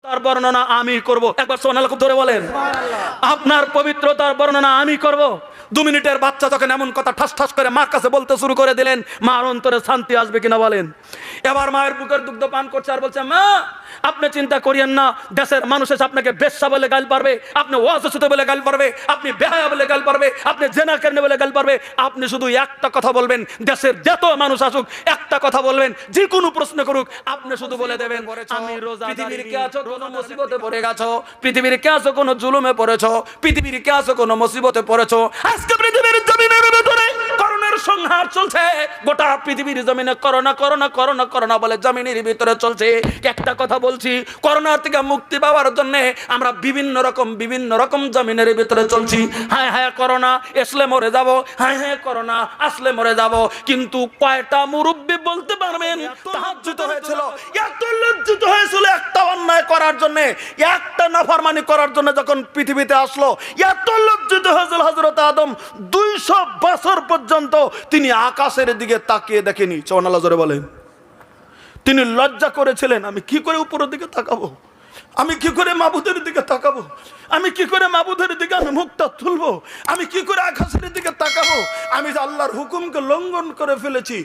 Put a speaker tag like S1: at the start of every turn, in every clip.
S1: তার বর্ণনা আমি করব। একবার সুবহানাল্লাহ ধরে বলেন, আপনার পবিত্রতার বর্ণনা আমি করব। 2 মিনিটের বাচ্চা যখন এমন কথা ঠাস ঠাস করে মার কাছে বলতে শুরু করে দিলেন, মার অন্তরে শান্তি আসবে কিনা বলেন? এবার মায়ের বুকের দুগ্ধ পান করছে আর বলছে, মা আপনি চিন্তা করিয়েন না, দেশের মানুষ এসে আপনাকে বেশ্যা বলে গাল পারবে, আপনি ওয়াজসুতে বলে গাল পারবে, আপনি বেহায়া বলে গাল পারবে, আপনি জেনা কেনে বলে গাল পারবে। আপনি শুধু একটা কথা বলবেন, দেশের যত মানুষ আসুক একটা কথা বলবেন, যে কোনো প্রশ্ন করুক, আপনি শুধু বলে দেবেন আমি রোজা। পৃথিবীর কে আছো কোন মুসিবতে পড়ে গেছো, পৃথিবীর কে আছো কোন জুলুমে পড়েছো, পৃথিবীর কে আছো কোন মুসিবতে পড়েছো। আজকে পৃথিবীর জমিনের ভিতরে করোনার সংহার চলছে, গোটা পৃথিবীর জমিনে করোনা করোনা করোনা করোনা বলে জমিনের ভিতরে চলছে। একটা কথা বলছি, করোনা থেকে মুক্তি পাওয়ার জন্য আমরা বিভিন্ন রকম জমিনের ভিতরে চলছি। হ্যাঁ হ্যাঁ করোনা আসলে মরে যাব, হ্যাঁ হ্যাঁ করোনা আসলে মরে যাব। কিন্তু কয়টা মুরব্বি বলতে পারবেন তাহাজ্জুদ হয়েছিল, এত লজ্জিত হয়েছিল একটা অন্যায় করার জন্য, একটা নাফরমানি করার জন্য যখন পৃথিবীতে আসলো, এত লজ্জিত হয়েছিল হযরত আদম 200 বছর পর্যন্ত তিনি আকাশের দিকে তাকিয়ে দেখেনি। সুবহানাল্লাহ জোরে বলেন। তিনি লজ্জা করেছিলেন, আমি কি করে উপরের দিকে তাকাবো, আমি কি করে মাবুদের দিকে তাকাবো, আমি কি করে মাবুদের দিকে আমি মুখটা তুলবো, আমি কি করে আকাশের দিকে তাকাবো, আমি যে আল্লাহর হুকুমকে লঙ্ঘন করে ফেলেছি।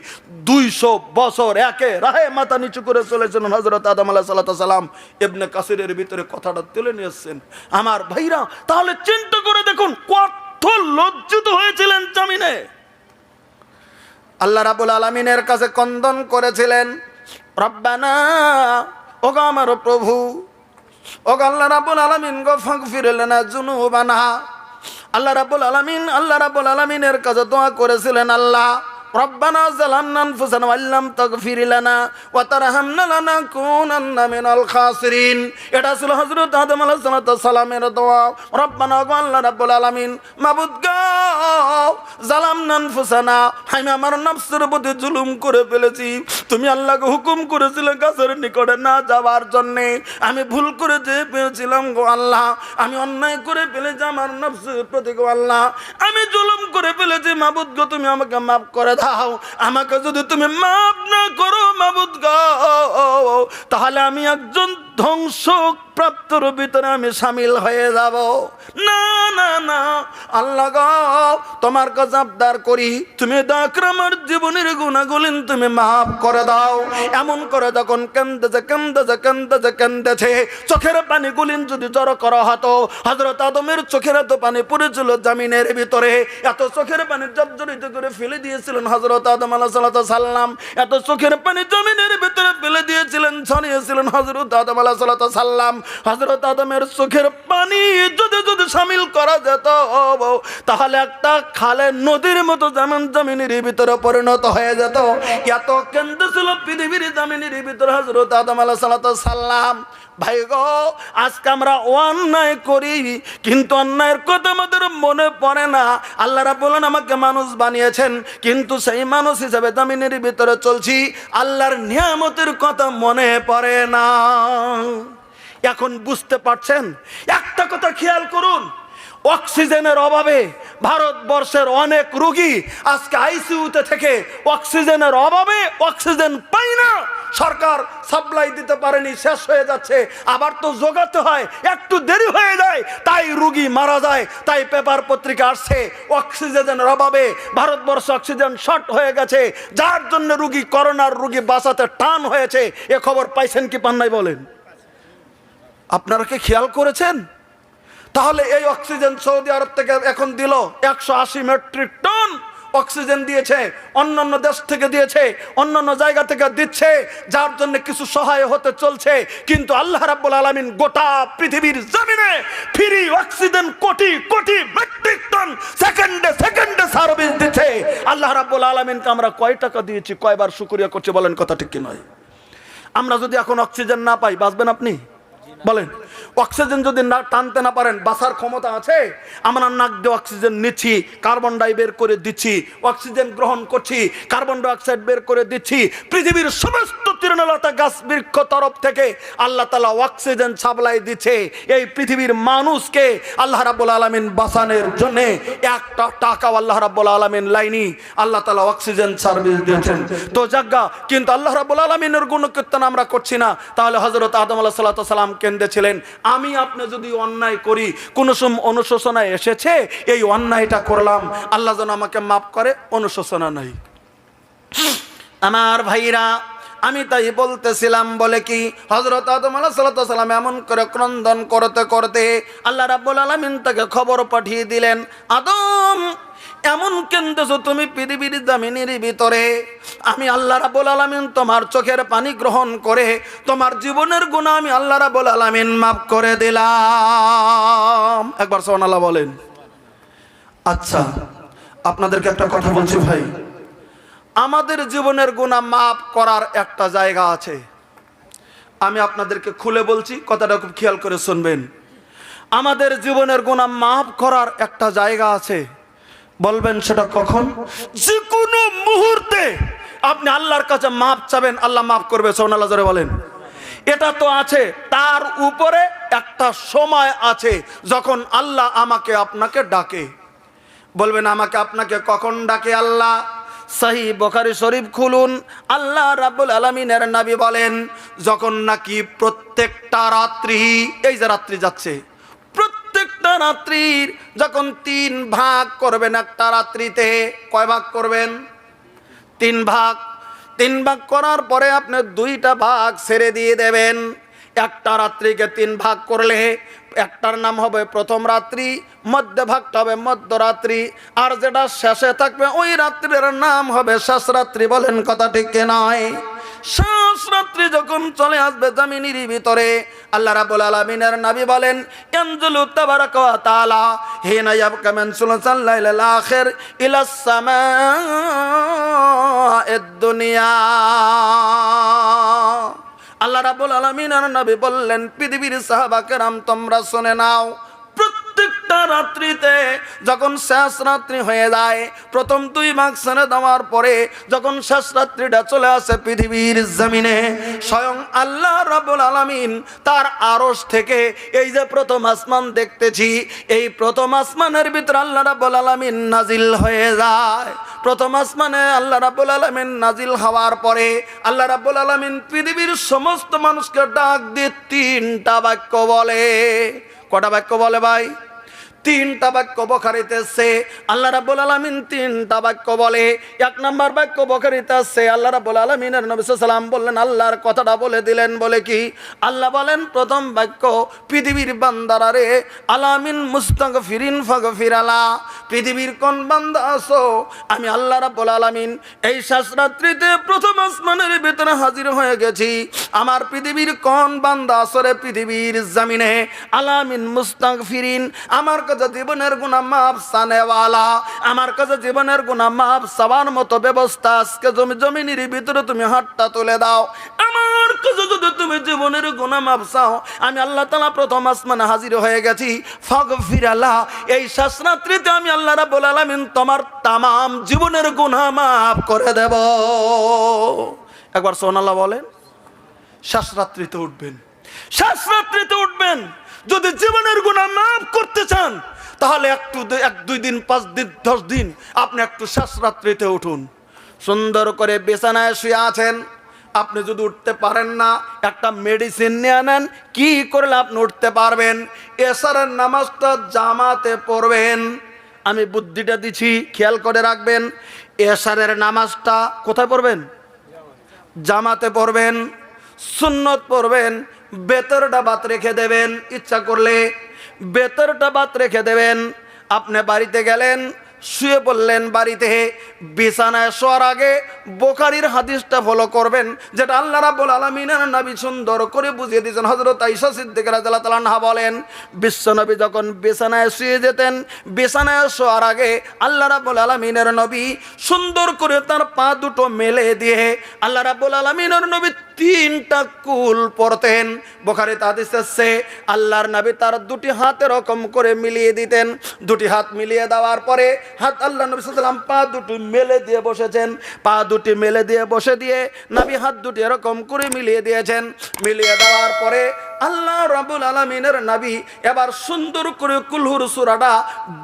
S1: 200 বছর একে রাহে মাথা নিচু করে চলেছিলেন হযরত আদম আলাইহিস সালাম। ইবনে কাসিরের ভিতরে কথাটা তুলে নিয়ে এসেছেন। আমার ভাইরা, তাহলে চিন্তা করে দেখুন কত লজ্জিত হয়েছিলেন জমিনে। আল্লাহ রাব্বুল আলামিনের কাছে ক্রন্দন করেছিলেন, রব্বানা, ওগো আমার প্রভু, ওগো আল্লাহ রাব্বুল আলামিন গো ফাগফির লানা যুনুবানা। আল্লাহ রাব্বুল আলামিনের কাছে দোয়া করেছিলেন, আল্লাহ রব্বানা যালামনা আনফুসানা ওয়া ইল্লাম তাগফির লানা ওয়া তারহামনা লানাকুনান্না মিনাল খাসিরিন। এটা ছিল হযরত আদম আলাইহিস সালামের দোয়া। রব্বানা গো আল্লাহ রাব্বুল আলামিন, মাবুদ গো যালামনা আনফুসানা, আমি আমার নফসের প্রতি জুলুম করে ফেলেছি। তুমি আল্লাহকে হুকুম করেছিলে গাছের নিকটে না যাওয়ার জন্য, আমি ভুল করে যে পেয়েছিলাম গো আল্লাহ, আমি অন্যায় করে ফেলেছি আমার নফসের প্রতি গো আল্লাহ, আমি জুলুম করে ফেলেছি। মাবুদ গো তুমি আমাকে মাফ করে দাও। আমাকে যদি তুমি মাফ না করো মাবুদ গো, তাহলে আমি একজন ধ্বংসপ্রাপ্তর ভিতরে আমি শামিল হয়ে যাব। না না না আল্লাহ গো, তোমার কাছে আবদার করি, তুমি দয়া করে আমার জীবনের গুনাহগুলো তুমি মাফ করে দাও। এমন করে যখন কান্দেছে চোখের পানিগুলি যদি জড়ো করা হতো, হযরত আদমের চোখের এত পানি পড়েছিল জমিনের ভিতরে, এত চোখের পানি জর্জরিত করে ফেলে দিয়েছিলেন হযরত আদম আলাইহিস সালাম, এত চোখের পানি জমিনের ভিতরে ফেলে দিয়েছিলেন, ছড়িয়েছিলেন হযরত আদম আলাইহিস সালাম। হযরত আদমের চোখের পানি যদি শামিল করা যেত, তাহলে একটা খালে নদীর মতো জমিনের ভিতরে পরিণত হয়ে যেত। এত কেন্দ্র পৃথিবীর জমিনের ভিতরে হযরত আদম আলাইহিস সালাম। ভাই গো, আজকে আমরা অন্যায় করি, কিন্তু অন্যায়ের কথা আমাদের মনে পড়ে না। আল্লাহ রাব্বুল আলামিন আমাকে মানুষ বানিয়েছেন, কিন্তু সেই মানুষ হিসেবে জমিনের ভিতরে চলছি, আল্লাহর নিয়ামতের কথা মনে পড়ে না। এখন বুঝতে পারছেন? একটা কথা খেয়াল করুন, অক্সিজেনের অভাবে ভারতবর্ষের অনেক রোগী আজকে আইসিইউতে থেকে অক্সিজেনের অভাবে অক্সিজেন পায় না। সরকার সাপ্লাই দিতে পারেনি, শেষ হয়ে যাচ্ছে, আবার তো জোগাতে হয়, একটু দেরি হয়ে যায়, তাই রোগী মারা যায়। তাই পেপার পত্রিকা আসছে অক্সিজেনের অভাবে ভারতবর্ষ অক্সিজেন শর্ট হয়ে গেছে, যার জন্য রোগী, করোনার রোগী বাঁচাতে টান হয়েছে। এ খবর পাইছেন কি পান নাই বলেন? আপনারা কি খেয়াল করেছেন? তাহলে এই অক্সিজেন সৌদি আরব থেকে এখন দিল 180 মেট্রিক টন অক্সিজেন দিয়েছে, অন্যান্য দেশ থেকে দিয়েছে, অন্যান্য জায়গা থেকে দিচ্ছে, যার জন্য কিছু সহায় হতে চলছে। কিন্তু আল্লাহ রাব্বুল আলামিন গোটা পৃথিবীর জমিনে free oxygen crore crore metric ton সেকেন্ডে সার্ভিস দিচ্ছে। আল্লাহ রাব্বুল আলামিনকে আমরা কয় টাকা দিয়েছি, কয়বার শুকরিয়া করছি বলেন? কথা ঠিক কি নয়? আমরা যদি এখন অক্সিজেন না পাই, বাঁচবেন আপনি? বলেন। অক্সিজেন যদি না টানতে না পারেন বাঁচার ক্ষমতা আছে? আমরা নাক দিয়ে অক্সিজেন নিচ্ছি, কার্বন ডাই বের করে দিচ্ছি, অক্সিজেন গ্রহণ করছি, কার্বন ডাই অক্সাইড বের করে দিচ্ছি। পৃথিবীর সমস্ত তৃণলতা গাছ বৃক্ষ তরফ থেকে আল্লাহ তাআলা অক্সিজেন সাপ্লাই দিচ্ছে। এই পৃথিবীর মানুষকে আল্লাহ রাব্বুল আলামিন বাঁচানোর জন্য একটা টাকা আল্লাহ রাব্বুল আলামিন লাইনি আল্লাহ তাআলা অক্সিজেন সার্ভিস দিয়েছেন। তো জায়গা কিন্তু আল্লাহ রাব্বুল আলামিনের গুণকীর্তন আমরা করছি না। তাহলে হযরত আদম আলাইহিস সালাম কেঁদেছিলেন, আমি আপনি যদি অন্যায় করি, কোন সময় অনুশোচনায় এসেছে এই অন্যায়টা করলাম, আল্লাহ যেন আমাকে মাফ করে, অনুশোচনা নাই। আমার ভাইরা, আমি তাই বলতেছিলাম, বলে কি হযরত আদম আলাইহিস সালাম এমন করে ক্রন্দন করতে করতে আল্লাহ রাব্বুল আলামিন তাকে খবর পাঠিয়ে দিলেন, আদম এমন কেন্দ্রছো তুমি পৃথিবীর জমিনের ভিতরে, আমি আল্লাহ রাব্বুল আলামিন তোমার চোখের পানি গ্রহণ করে তোমার জীবনের গুনাহ আমি আল্লাহ রাব্বুল আলামিন মাফ করে দিলাম। একবার সুবহানাল্লাহ বলেন। আচ্ছা, আপনাদেরকে একটা কথা বলছি ভাই, আমাদের জীবনের গুনাহ মাফ করার একটা জায়গা আছে। আমি আপনাদেরকে খুলে বলছি, কথাটা খুব খেয়াল করে শুনবেন। আমাদের জীবনের গুনাহ মাফ করার একটা জায়গা আছে। বলবেন সেটা কখন? যে কোনো মুহূর্তে আপনি আল্লাহর কাছে মাফ চাবেন, আল্লাহ মাফ করবে। সুবহানাল্লাহ জোরে বলেন। এটা তো আছে, তার উপরে একটা সময় আছে যখন আল্লাহ আমাকে আপনাকে ডাকে। বলবেন আমাকে আপনাকে কখন ডাকে আল্লাহ? সহিহ বুখারী শরীফ খুলুন, আল্লাহ রাব্বুল আলামিনের নবী বলেন, যখন নাকি প্রত্যেকটা রাত্রি, এই যে রাত্রি যাচ্ছে, প্রত্যেকটা রাত্রির যখন 3 ভাগ করবেন, একটা রাত্রিতে কয় ভাগ করবেন? 3 ভাগ। 3 ভাগ করার পরে আপনি 2টা ভাগ ছেড়ে দিয়ে দেবেন। একটা রাত্রিকে 3 ভাগ করলে একটার নাম হবে প্রথম রাত্রি, মধ্য ভাগটা হবে মধ্যরাত্রি, আর যেটা শেষে থাকবে ওই রাত্রির নাম হবে শেষ রাত্রি। বলেন কথা ঠিক কি নয়? শেষ রাত্রি যখন চলে আসবে জমিনের ভিতরে, আল্লাহ রাব্বুল আলামিনের নবী বলেন, ইয়ানজুলু তাবারাকা ওয়া তাআলা হিনা ইয়াবকা মিন সুলসাল লাইলিল আখির ইলাস সামাa'id দুনিয়া। আল্লাহ রাব্বুল আলামিন আর নবী বললেন, পৃথিবীর সাহাবা কেরাম তোমরা শুনে নাও, প্রত্যেকটা রাত্রিতে যখন শেষ রাত্রি হয়ে যায়, প্রথম 2 ভাগ ছেড়ে দেওয়ার পরে যখন শেষ রাত্রিটা চলে আসে পৃথিবীর জমিনে, স্বয়ং আল্লাহ রাব্বুল আলামিন তার আরশ থেকে এই যে প্রথম আসমান দেখতেছি, এই প্রথম আসমানের ভিতরে আল্লাহ রাব্বুল আলামিন নাজিল হয়ে যায়। প্রথম আসমানে আল্লাহ রাব্বুল আলামিন নাজিল হওয়ার পরে আল্লাহ রাব্বুল আলামিন পৃথিবীর সমস্ত মানুষকে ডাক দিয়ে 3টা বাক্য বলে। কটা বাক্য বলে ভাই? 3টা বাক্য বুখারীতে আছে। আল্লাহ রাব্বুল আলামিন 3টা বাক্য বলে। 1 নম্বর বাক্য বুখারীতে আছে, আল্লাহ রাব্বুল আলামিনের নবী সাল্লাল্লাহু আলাইহি ওয়াসাল্লাম বললেন, আল্লাহর কথাটা বলে দিলেন। বলে কি? আল্লাহ বলেন প্রথম বাক্য, পৃথিবীর বান্দারা রে, আলামিন মুস্তাগফিরিন ফাগফিরালা, পৃথিবীর কোন বান্দা আছো, আমি আল্লাহ রাব্বুল আলামিন এই শেষ রাত্রিতে প্রথম আসমানের ভিতরে হাজির হয়ে গেছি। আমার পৃথিবীর কোন বান্দা আছো রে পৃথিবীর জমিনে, আলামিন মুস্তাগফিরিন, আমার কাছে জীবনের গুনাহ মাফ চানেওয়ালা, আমার কাছে জীবনের গুনাহ মাফ চাওয়ার মতো ব্যবস্থা আজকে জমিনের ভিতরে তুমি হাতটা তুলে দাও। আমার কাছে যদি তুমি জীবনের গুনাহ মাফ চাও, আমি আল্লাহ তাআলা প্রথম আসমানে হাজির হয়ে গেছি। ফাগফিরালা, এই শেষ রাত্রিতে আমি আল্লাহ রাব্বুল আলামিন তোমার তামাম জীবনের গুনাহ মাফ করে দেব। একবার সুবহানাল্লাহ বলেন। শেষ রাত্রিতে উঠবেন, শেষ রাত্রিতে উঠবেন। যদি জীবনের গুনাহ মাফ করতে চান তাহলে 1-2 দিন 5 দিন 10 দিন আপনি একটু শেষ রাত্রিতে উঠুন। সুন্দর করে বিছানায় শুয়ে আছেন, আপনি যদি উঠতে পারেন না, একটা মেডিসিন নিয়ে নেন। কি করলে আপনি উঠতে পারবেন? এশারের নামাজটা জামাতে পড়বেন। আমি বুদ্ধিটা দিচ্ছি, খেয়াল করে রাখবেন। এশারের নামাজটা কোথায় পড়বেন? জামাতে পড়বেন। সুন্নত পড়বেন। বেতরটা বাদ রেখে দেবেন, ইচ্ছা করলে বেতরটা বাদ রেখে দেবেন। আপনি বাড়িতে গেলেন, শুয়ে পড়লেন বাড়িতে। বিছানায় শোয়ার আগে বুখারীর হাদিসটা ফলো করবেন, যেটা আল্লাহ রাব্বুল আলামিনের নবী সুন্দর করে বুঝিয়ে দিয়েছেন। হযরত আয়েশা সিদ্দিকা রাদিয়াল্লাহু তাআলা আনহা বলেন, বিশ্বনবী যখন বিছানায় শুয়ে যেতেন, বিছানায় শোয়ার আগে আল্লাহ রাব্বুল আলামিনের নবী সুন্দর করে তার পা দুটো মেলে দিয়ে আল্লাহ রাব্বুল আলামিনের নবী 3টা কুল পড়তেন। বুখারীতে হাদিস আছে, আল্লাহর নবী তার দুটি হাত এরকম করে মিলিয়ে দিতেন। দুটি হাত মিলিয়ে দেওয়ার পরে হাত আল্লাহ নবী সাল্লাল্লাহু আলাইহি ওয়াসাল্লাম পা দুটি মেলে দিয়ে বসেছেন। পা দুটি মেলে দিয়ে বসে দিয়ে নবী হাত দুটি এরকম করে মিলিয়ে দিয়েছেন। মিলিয়ে দেওয়ার পরে আল্লাহ রাব্বুল আলামিনের নবী এবার সুন্দর করে কুলহুর সূরাটা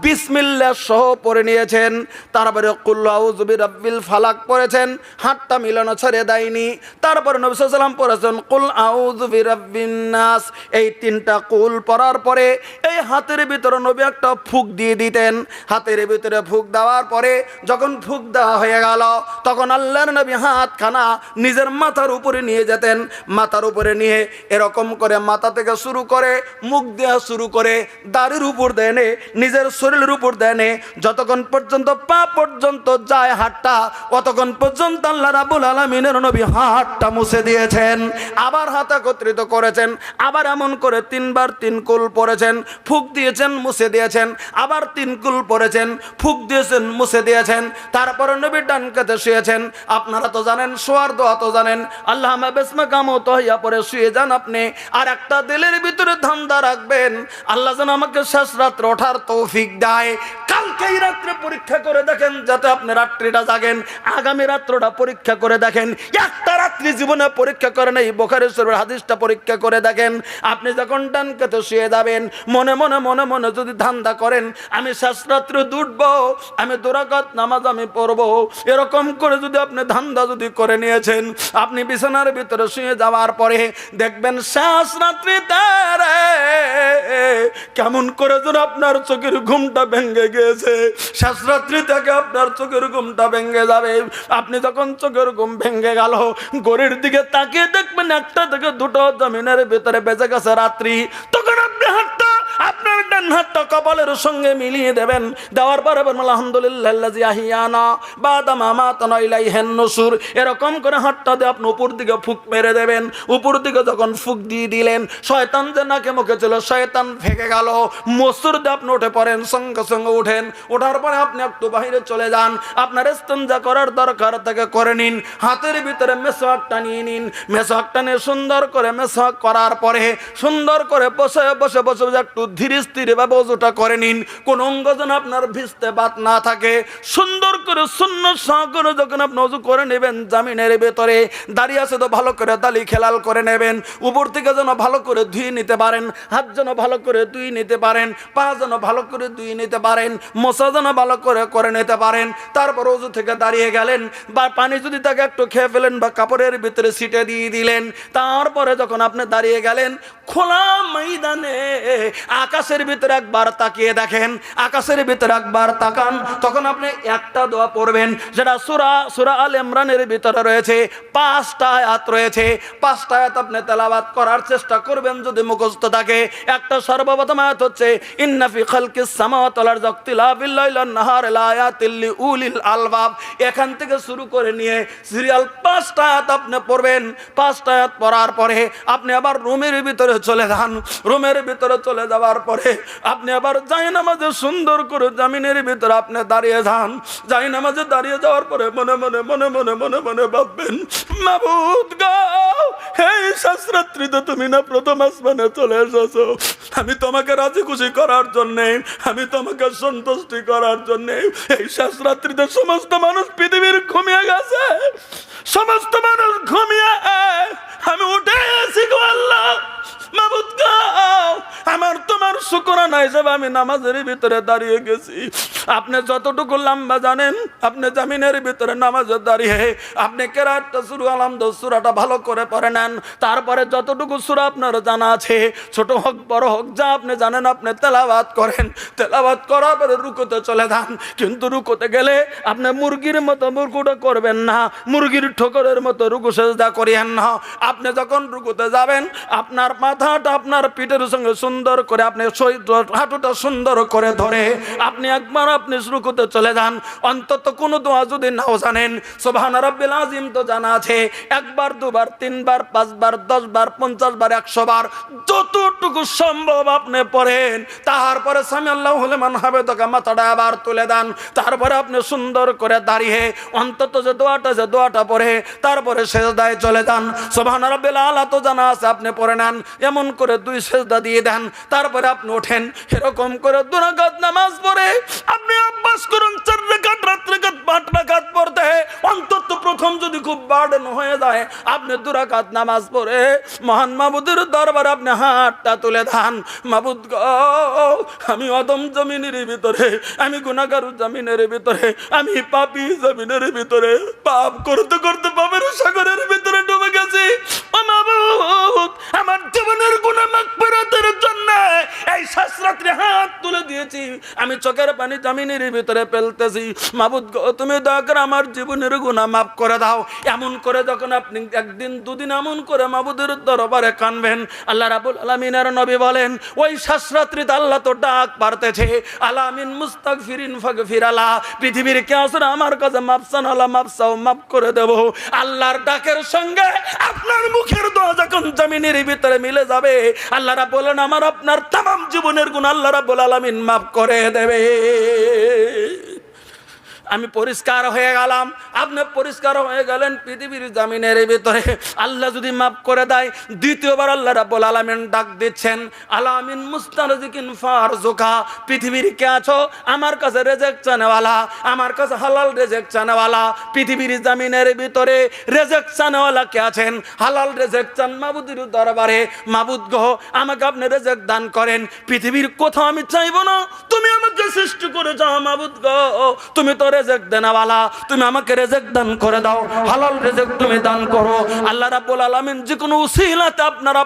S1: বিসমিল্লাহ সহ পড়ে নিয়েছেন। তারপরে কুল আউযু বিরাব্বিল ফালাক পড়েছেন, হাতটা মিলানো ছেড়ে দেয়নি। তারপরে নবী সাল্লাল্লাহু আলাইহি ওয়াসাল্লাম পড়েছেন কুল আউযু বিরাব্বিন নাস। এই 3টা কুল পড়ার পরে এই হাতের ভিতরে নবী একটা ফুঁক দিয়ে দিতেন। হাতের ভিতরে ফুঁক দেওয়ার পরে যখন ফুঁক দেওয়া হয়ে গেল, তখন আল্লাহর নবী হাতখানা নিজের মাথার উপরে নিয়ে যেতেন। মাথার উপরে নিয়ে এরকম করে মাথা থেকে শুরু করে মুখ দেওয়া শুরু করে দাড়ির উপর দেনে, নিজের শরীরের উপর দেনে, যতক্ষণ পর্যন্ত পা পর্যন্ত যায় হাতটা, ততক্ষণ পর্যন্ত আল্লাহ রাব্বুল আলামিনের নবী হাতটা মুছে দিয়েছেন। আবার হাত একত্রিত করেছেন, আবার এমন করে 3বার 3 কুল পড়েছেন, ফুঁক দিয়েছেন, মুছে দিয়েছেন, আবার 3 কুল পড়েছেন, ফুঁক দিয়েছেন, মুছে দিয়েছেন। তারপরে নবী ডান কাতে শুয়েছেন। আপনারা তো জানেন, শোয়ার দোয়া তো জানেন, আল্লাহুম্মা বিসমিকা তাহিয়া পরে শুয়ে যান আপনি। আর একটা দিলের ভিতরে ধান্দা রাখবেন, আল্লাহ যেন আমাকে শেষ রাত্রে ওঠার তৌফিক দেয়। কালকেই রাত্রে পরীক্ষা করে দেখেন, যাতে আপনি রাত্রিটা জাগেন। আগামী রাত্রটা পরীক্ষা করে দেখেন। একটা রাত্রি জীবনে পরীক্ষা করেন, এই বুখারী শরীফের হাদিসটা পরীক্ষা করে দেখেন। আপনি যখন ডান কাতে শুয়ে যাবেন, মনে মনে মনে মনে যদি ধান্দা করেন, আমি শেষ রাত্রে উঠবো, আমি 2 রাকাত নামাজ আমি পড়বো, এরকম করে যদি আপনি ধান্দা যদি করে নিয়েছেন, আপনি বিছানার ভিতরে শুয়ে যাওয়ার পরে দেখবেন শেষ রাত্রিতে কেমন করে যেন আপনার চোখের ঘুমটা ভেঙে গিয়েছে। শেষ রাত্রি থেকে আপনার চোখের ঘুমটা ভেঙে যাবে। আপনি যখন চোখের ঘুম ভেঙে গেল, ঘড়ির দিকে তাকিয়ে দেখবেন 1টা থেকে 2টো জমিনের ভিতরে বেজে গেছে রাত্রি। তখন আপনি হাতটা, আপনার ডান হাতটা কপালের সঙ্গে মিলিয়ে দেবেন। দেওয়ার পরে আলহামদুলিল্লাহি আহিয়ানা বাদা মামাতানা ইলাইহিন নুশুর, এরকম করে হাতটা দিয়ে আপনি উপর দিকে ফুঁক মেরে দেবেন। উপর দিকে যখন ফুঁক দিয়ে দিলেন, শয়তান যে নাকে মুখে ছিল, শয়তান ভেঙে গেল। মসুর দিয়ে আপনি উঠে পড়েন, সঙ্গে সঙ্গে উঠেন। ওঠার পরে আপনি একটু বাইরে চলে যান, আপনার ইস্তেঞ্জা করার দরকার থেকে করে নিন। হাতের ভিতরে মেসওয়াকটা নিয়ে নিন। মেসওয়াকটা নিয়ে সুন্দর করে মেসওয়াক করার পরে সুন্দর করে বসে বসে বসে একটু ধীরে স্থিরে ভাবে ওযুটা করে নিন। কোন অঙ্গ যেন আপনার ভিজতে বাদ না থাকে। সুন্দর করে সুন্নত সহকারে যখন আপনি ওযু করে নেবেন, জামিনের ভেতরে দাঁড়িয়ে আছে তো ভালো করে দালি খেলাল করে নেবেন। উপর থেকে যেন ভালো করে ধুয়ে নিতে পারেন, হাত যেন ভালো করে ধুয়ে নিতে পারেন, পা যেন ভালো করে ধুয়ে নিতে পারেন, মোছা যেন ভালো করে নিতে পারেন। তারপর ওযু থেকে দাঁড়িয়ে গেলেন, বা পানি যদি তাকে একটু খেয়ে ফেলেন বা কাপড়ের ভিতরে ছিটে দিয়ে দিলেন। তারপরে যখন আপনি দাঁড়িয়ে গেলেন, খোলা ময়দানে আকাশের ভিতরে একবার তাকিয়ে দেখেন, আকাশের ভিতরে একবার তাকান। তখন আপনি একটা দোয়া পড়বেন, যেটা সূরা আল ইমরানের ভিতরে রয়েছে। 5টা আয়াত রয়েছে। 5টা আয়াত আপনি তেলাওয়াত করার চেষ্টা করবেন যদি মুখস্থ থাকে। একটা সর্বপ্রথম আয়াত হচ্ছে ইন্না ফি খালকিস সামাওয়াতি ওয়াল আরদি ইখতিলাফিল লাইলি ওয়ান নাহারি লাআয়াতিল লিউলিল আলবাব। এখান থেকে শুরু করে নিয়ে সিরিয়াল 5টা আয়াত আপনি পড়বেন। 5টা আয়াত পড়ার পরে আপনি আবার রুমের ভিতরে চলে যান। রুমের ভিতরে চলে যাওয়ার পরে আপনি আবার জায়নামাজে সুন্দর করে জামিনের ভিতরে আপনি দাঁড়িয়ে যান। জায়নামাজে দাঁড়িয়ে যাওয়ার পরে মনে মনে মনে মনে মনে মনে ভাববেন, মাবুদ গো, এই শেষ রাত্রিতে তুমি না প্রথম আসমানে চলে এসেছো। আমি তোমাকে রাজি খুশি করার জন্যে, আমি তোমাকে সন্তুষ্টি করার জন্যে এই শেষ রাত্রিতে সমস্ত মানুষ পৃথিবীর ঘুমিয়ে গেছে, সমস্ত মানুষ ঘুমিয়ে, আমি উঠে এসেছি গো আল্লাহ। মাবুদ গো, আমার তোমার শুকরানা হিসেবে আমি নামাজের ভিতরে দাঁড়িয়ে গেছি। আপনি যতটুকু লম্বা জানেন, আপনি জামিনের ভিতরে নামাজে দাঁড়িয়ে আপনি কেরাতটা শুরু আলহামদ সূরাটা ভালো করে পড়ে নেন। তারপরে যতটুকু সূরা আপনার জানা আছে, ছোট হোক বড় হোক, যা আপনি জানেন আপনি তেলাওয়াত করেন। তেলাওয়াত করার পরে রুকুতে চলে যান। কিন্তু রুকুতে গেলে আপনি মুরগির মতো রুকুটা করবেন না, মুরগির ঠোকরের মতো রুকু সেজদা করিয়েন না। আপনি যখন রুকুতে যাবেন, আপনার মাথাটা আপনার পিঠের সঙ্গে সুন্দর করে আপনি হাঁটুটা সুন্দর করে ধরে আপনি একবার আপনি রুকুতে চলে যান, অন্তত কোনো দোয়া যদি নাও জানেন, সুবহান রাব্বিল আযীম তো জানা আছে, একবার, দুবার, তিনবার, পাঁচবার, 10 বার, 50 বার, 100 বার, যতটুকু সম্ভব আপনি পড়েন। তারপরে সামি আল্লাহু লিমান হামিদাহু মাথাটা আবার তুলে দেন। তারপরে আপনি সুন্দর করে দাঁড়িয়ে অন্তত যে দোয়াটা পড়ে তারপরে সেজদায় চলে যান। সুবহান রাব্বিল আলা তো জানা আছে, আপনি পড়ে নেন, এমন করে 2 সেজদা দিয়ে দেন। তারপরে আপনি ওঠেন, এরকম করে 2 রাকাত নামাজ পড়ে আপনি অভ্যাস করুন 4 রাকাত, 8 রাকাত, 5 রাকাত পড়তে। অন্তত প্রথম যদি খুব বার্ডেন হয়ে যায়, আপনি 2 রাকাত নামাজ পড়ে মহান মাবুদের দরবারে আপনি হাতটা তুলে দেন। মাবুদ গো, আমি অদম জমিনের ভিতরে, আমি গুনাহগার জমিনের ভিতরে, আমি পাপী জমিনের ভিতরে পাপ করতে করতে পাপের সাগরের ভিতরে ডুবে গেছি। ও মাবুদ, আমার জীবনের গুনাহ মাগফিরাতের জন্য এই শাস্ত্রাত্রে হাত তুলে দিয়েছি, আমি চোখের পানি জমিনের ভিতরে ফেলতেছি। মাবুদ গো, তুমি দয়া করে আমার জীবনের গুনাহ মাফ করে দাও। এমন করে যখন আপনি 1 দিন 2 দিন এমন করে মাবুদের দরবারে কানবেন, আল্লাহ রাব্বুল আলামিনের নবী বলেন, ওই শাস্ত্রাত্রিতে আল্লাহ তো ডাক পারতেছে, আলামিন মুস্তাগফিরিন ফাগফির আলা, পৃথিবীর কে আসলে আমার কাছে মাফ চান, আল্লাহ মাফ চাও, মাফ করে দেব। আল্লাহর ডাকের সঙ্গে আপনার মুখের দোয়া যখন জমিনের ভিতরে মিলে যাবে, আল্লাহ রাব্বুল বলেন আমার আপনার तमाम জীবনের গুনাহ আল্লাহ রাব্বুল আলামিন মাফ করে দেবে। আমি পরিষ্কার হয়ে গেলাম, আপনি পরিষ্কার হয়ে গেলেন পৃথিবীর জমিনের ভিতরে। আল্লাহ যদি মাফ করে দেয়, দ্বিতীয়বার আল্লাহ রাব্বুল আলামিন ডাক দিচ্ছেন, আলামিন মুস্তারজিকিন ফারজুকা, পৃথিবীর কে আছো আমার কাছে রিজিক চানেওয়ালা, আমার কাছে হালাল রিজিক চানেওয়ালা। পৃথিবীর জমিনের ভিতরে রিজিক চানেওয়ালা কে আছেন? হালাল রিজিক চান মাবুদের দরবারে। মাবুদ গো, আমাকে আপনি রিজিক দান করেন, পৃথিবীর কোথাও আমি চাইবো না, তুমি আমাকে সৃষ্টি করেছো মাবুদ গো, তুমি তো রিজিক দেনাওয়ালা, তুমি আমাকে রিজিক দান করে দাও, হালাল রিজিক তুমি দান করো। আল্লাহ রাব্বুল আলামিন যে কোনো উসিলাতে আপনার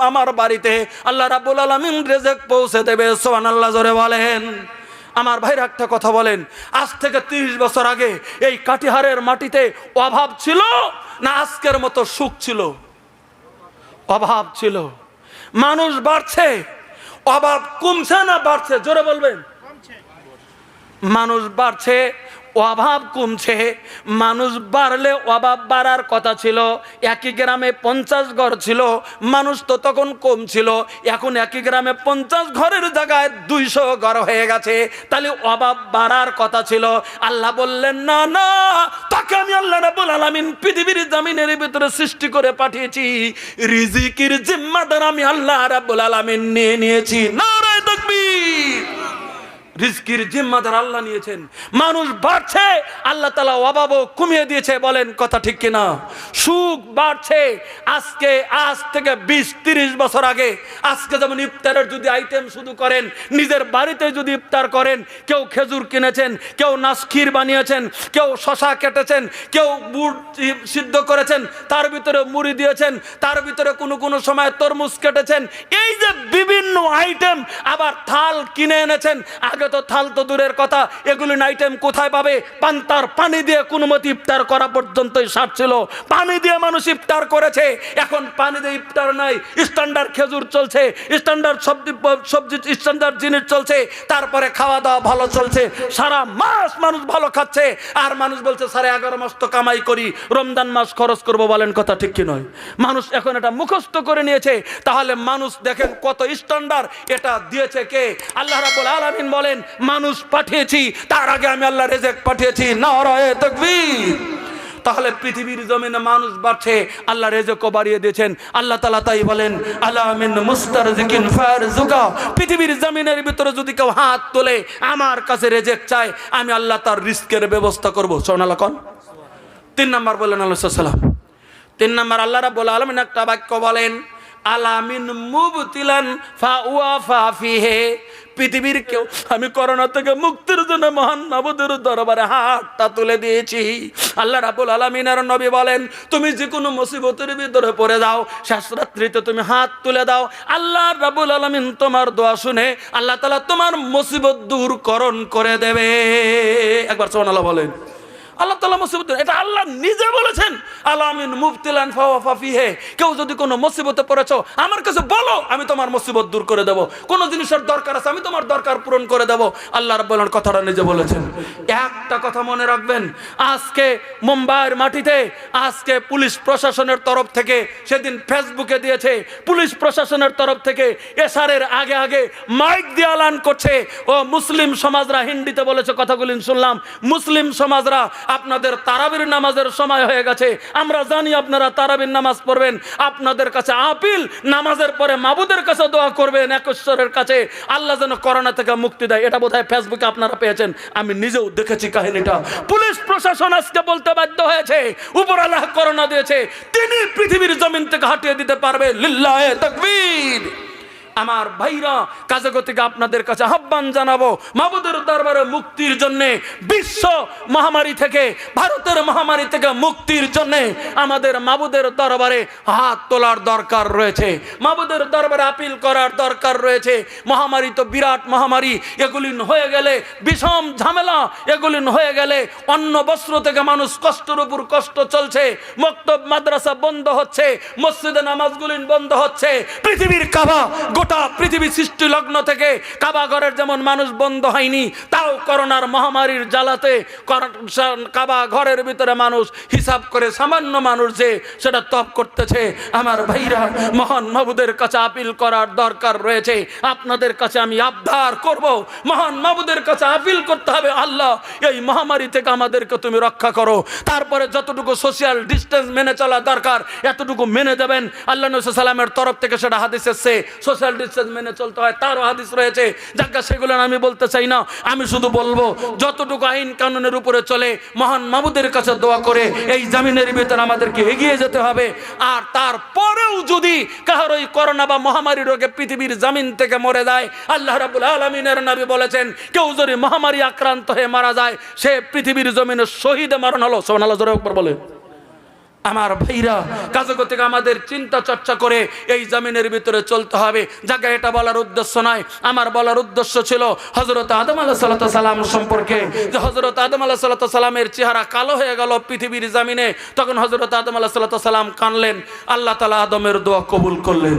S1: আমার বাড়িতে আল্লাহ রাব্বুল আলামিন রিজিক পৌঁছে দেবে। সুবহানাল্লাহ, জোরে বলেন। আমার ভাইরা একটা কথা বলেন, আজ থেকে 30 বছর আগে এই কাটিহারের মাটিতে অভাব ছিল না আজকের মতো সুখ ছিল? অভাব ছিল। মানুষ বাড়ছে, অভাব কমছে না বাড়ছে? জোরে বলবেন। মানুষ বাড়ছে, অভাব কমছে। মানুষ বাড়লে অভাব বাড়ার কথা ছিল। একই গ্রামে 50 ঘর ছিল, মানুষ তো তখন কম ছিল। এখন একই গ্রামে 50 ঘরের জায়গায় 200 ঘর হয়ে গেছে, তাহলে অভাব বাড়ার কথা ছিল। আল্লাহ বললেন না না, তাকে আমি আল্লাহ রাব্বুল আলামিন পৃথিবীর জমিনের ভিতরে সৃষ্টি করে পাঠিয়েছি, রিজিকের জিম্মাদার আমি আল্লাহ রাব্বুল আলামিন নিয়ে নিয়েছি। নারায়ে তাকবীর। রিজকির জিম্মাদার আল্লাহ নিয়েছেন। মানুষ বাড়ছে, আল্লাহ তাআলা অভাবও কমিয়ে দিয়েছে। বলেন কথা ঠিক কিনা? সুখ বাড়ছে। আজ থেকে 20-30 বছর আগে আজকে যেমন ইফতারের যদি আইটেম শুধু করেন, নিজের বাড়িতে যদি ইফতার করেন, কেউ খেজুর কিনেছেন, কেউ নাসখির বানিয়েছেন, কেউ শশা কেটেছেন, কেউ বুট সিদ্ধ করেছেন, তার ভিতরে মুড়ি দিয়েছেন, তার ভিতরে কোনো সময় তরমুজ কেটেছেন, এই যে বিভিন্ন আইটেম, আবার থাল কিনে এনেছেন। আগে তো থাল তো দূরের কথা, এগুলো আইটেম কোথায় পাবে? পান্তার পানি দিয়ে কোনো মতে ইফতার করা পর্যন্তই সার ছিল। পানি দিয়ে মানুষ ইফতার করেছে। এখন পানি দিয়ে ইফতার নাই, স্ট্যান্ডার্ড খেজুর চলছে, স্ট্যান্ডার্ড সবজি স্ট্যান্ডার্ড জিনিস চলছে, তারপরে খাওয়া দাওয়া ভালো চলছে, সারা মাস মানুষ ভালো খাচ্ছে। আর মানুষ বলছে 11.5 মাস তো কামাই করি, রমজান মাস খরচ করব। বলেন কথা ঠিক কি নয়? মানুষ এখন এটা মুখস্থ করে নিয়েছে। তাহলে মানুষ দেখেন কত স্ট্যান্ডার্ড, এটা দিয়েছে কে? আল্লাহ রাব্বুল আলামিন বলেন মানুষ পাঠিয়েছি, তার আগে আমি আল্লাহ রিজিক পাঠিয়েছি। নারায়ে তাকবীর। তাহলে পৃথিবীর জমিনে মানুষ বাড়ছে, আল্লাহ রিজিকও বাড়িয়ে দিয়েছেন। আল্লাহ তাআলা তাই বলেন, আলামিন মুস্তারজিকিন ফারজুকা, পৃথিবীর জমিনের ভিতরে যদি কেউ হাত তোলে আমার কাছে রিজিক চায়, আমি আল্লাহ তার রিজকের ব্যবস্থা করব। সুবহানাল্লাহ কোন? 3 নাম্বার বলেন আলাইহিস সালাম। 3 নাম্বার আল্লাহ রাব্বুল আলামিন একটা বাক্য বলেন, আলামিন মুবতিলান ফাওয়াফা ফিহি, পৃথিবীর কেউ আমি করোনা থেকে মুক্তির জন্য মহান মাবুদের দরবারে হাতটা তুলে দিয়েছি। আল্লাহ রাব্বুল আলামিনের নবী বলেন, তুমি যে কোনো মুসিবতের ভিতরে পড়ে যাও, শেষ রাত্রিতে তুমি হাত তুলে দাও, আল্লাহ রাব্বুল আলামিন তোমার দোয়া শুনে আল্লাহ তাআলা তোমার মুসিবত দূরকরণ করে দেবে। একবার সুবহানাল্লাহ বলেন। আল্লাহ তাআলা মুসিবত, এটা আল্লাহ নিজে বলেছেন, আলামিন মুবতিলান ফাফিহে, কেউ যদি কোনো মুসিবতে পড়েছো আমার কাছে বলো, আমি তোমার মুসিবত দূর করে দেব। কোন জিনিসের দরকার আছে আমি তোমার দরকার পূরণ করে দেব। আল্লাহ রাব্বুল আলামিন কথাটা নিজে বলেছেন। একটা কথা মনে রাখবেন, আজকে মুম্বাইয়ের মাটিতে আজকে পুলিশ প্রশাসনের তরফ থেকে, সেদিন ফেসবুকে দিয়েছে, পুলিশ প্রশাসনের তরফ থেকে এশারের আগে আগে মাইক দিয়ে এলান করছে, ও মুসলিম সমাজরা, হিন্দিতে বলেছে কথাগুলি শুনলাম, মুসলিম সমাজরা আপনাদের তারাবির নামাজের সময় হয়ে গেছে, আমরা জানি আপনারা তারাবির নামাজ পড়বেন, আপনাদের কাছে আপিল, নামাজের পরে মাবুদের কাছে দোয়া করবেন একেশ্বরের কাছে, আল্লাহ যেন করোনা থেকে মুক্তি দেয়। এটা বোধহয় ফেসবুকে আপনারা পেয়েছেন, আমি নিজেও দেখেছি কাহিনীটা। পুলিশ প্রশাসন আজকে বলতে বাধ্য হয়েছে, উপর আল্লাহ করোনা দিয়েছে, তিনি পৃথিবীর জমিন থেকে হাটিয়ে দিতে পারবে। লিল্লাহে তাকবীর। আমার ভাইরা, কাজগতিকে আপনাদের কাছে আহ্বান জানাবো, মাবুদের দরবারে মুক্তির জন্য, বিশ্ব মহামারী থেকে, ভারতের মহামারী থেকে মুক্তির জন্য আমাদের মাবুদের দরবারে হাত তোলার দরকার রয়েছে, মাবুদের দরবারে আপিল করার দরকার রয়েছে। মহামারী তো বিরাট মহামারী, এগুলি হয়ে গেলে বিষম ঝামেলা, এগুলি হয়ে গেলে অন্ন বস্ত্র থেকে মানুষ কষ্টের উপর কষ্ট চলছে, মক্তব মাদ্রাসা বন্ধ হচ্ছে, মসজিদে নামাজগুলি বন্ধ হচ্ছে, পৃথিবীর কাবা, গোটা পৃথিবী সৃষ্টি লগ্ন থেকে কাবা ঘরের যেমন মানুষ বন্ধ হয়নি, তাও করোনার মহামারীর জ্বালাতে কাবা ঘরের ভিতরে মানুষ হিসাব করে সামান্য মানুষ যে সেটা তপ করতেছে। আমার ভাইরা, মহান মাবুদের কাছে আপিল করার দরকার রয়েছে। আপনাদের কাছে আমি আবদার করব, মহান মাবুদের কাছে আপিল করতে হবে, আল্লাহ এই মহামারী থেকে আমাদেরকে তুমি রক্ষা করো। তারপরে যতটুকু সোশ্যাল ডিস্টেন্স মেনে চলা দরকার এতটুকু মেনে দেবেন। আল্লাহ নবী সাল্লামের তরফ থেকে সেটা হাদিস এসেছে, সোশ্যাল ডিস্টেন্স মেনে চলতে হয়, তারও হাদিস রয়েছে। যাকে সেগুলো আমি বলতে চাই না, আমি শুধু বলবো যতটুকু আইন কানুনের উপরে চলে মহান মাবুদের কাছে দোয়া করে এই জামিনের ভিতরে আমাদেরকে এগিয়ে যেতে হবে। আর তারপরেও যদি কারোর ওই করোনা বা মহামারী রোগে পৃথিবীর জামিন থেকে মরে যায়, আল্লাহ রাব্বুল আলামিনের নবী বলেছেন, কেউ যদি মহামারী আক্রান্ত হয়ে মারা যায় সে পৃথিবীর জমিনে শহীদে মরণ হলো। সুবহানাল্লাহ, জোরে আকবার বলে। আমার ভাইরা, কাজগতিকে আমাদের চিন্তা চর্চা করে এই জমিনের ভিতরে চলতে হবে। যাকে এটা বলার উদ্দেশ্য নয়, আমার বলার উদ্দেশ্য ছিল হযরত আদম আলাইহিস সালাম সম্পর্কে, যে হযরত আদম আলাইহিস সালামের চেহারা কালো হয়ে গেল পৃথিবীর জমিনে, তখন হযরত আদম আলাইহিস সালাম কানলেন, আল্লাহ তাআলা আদমের দোয়া কবুল করলেন।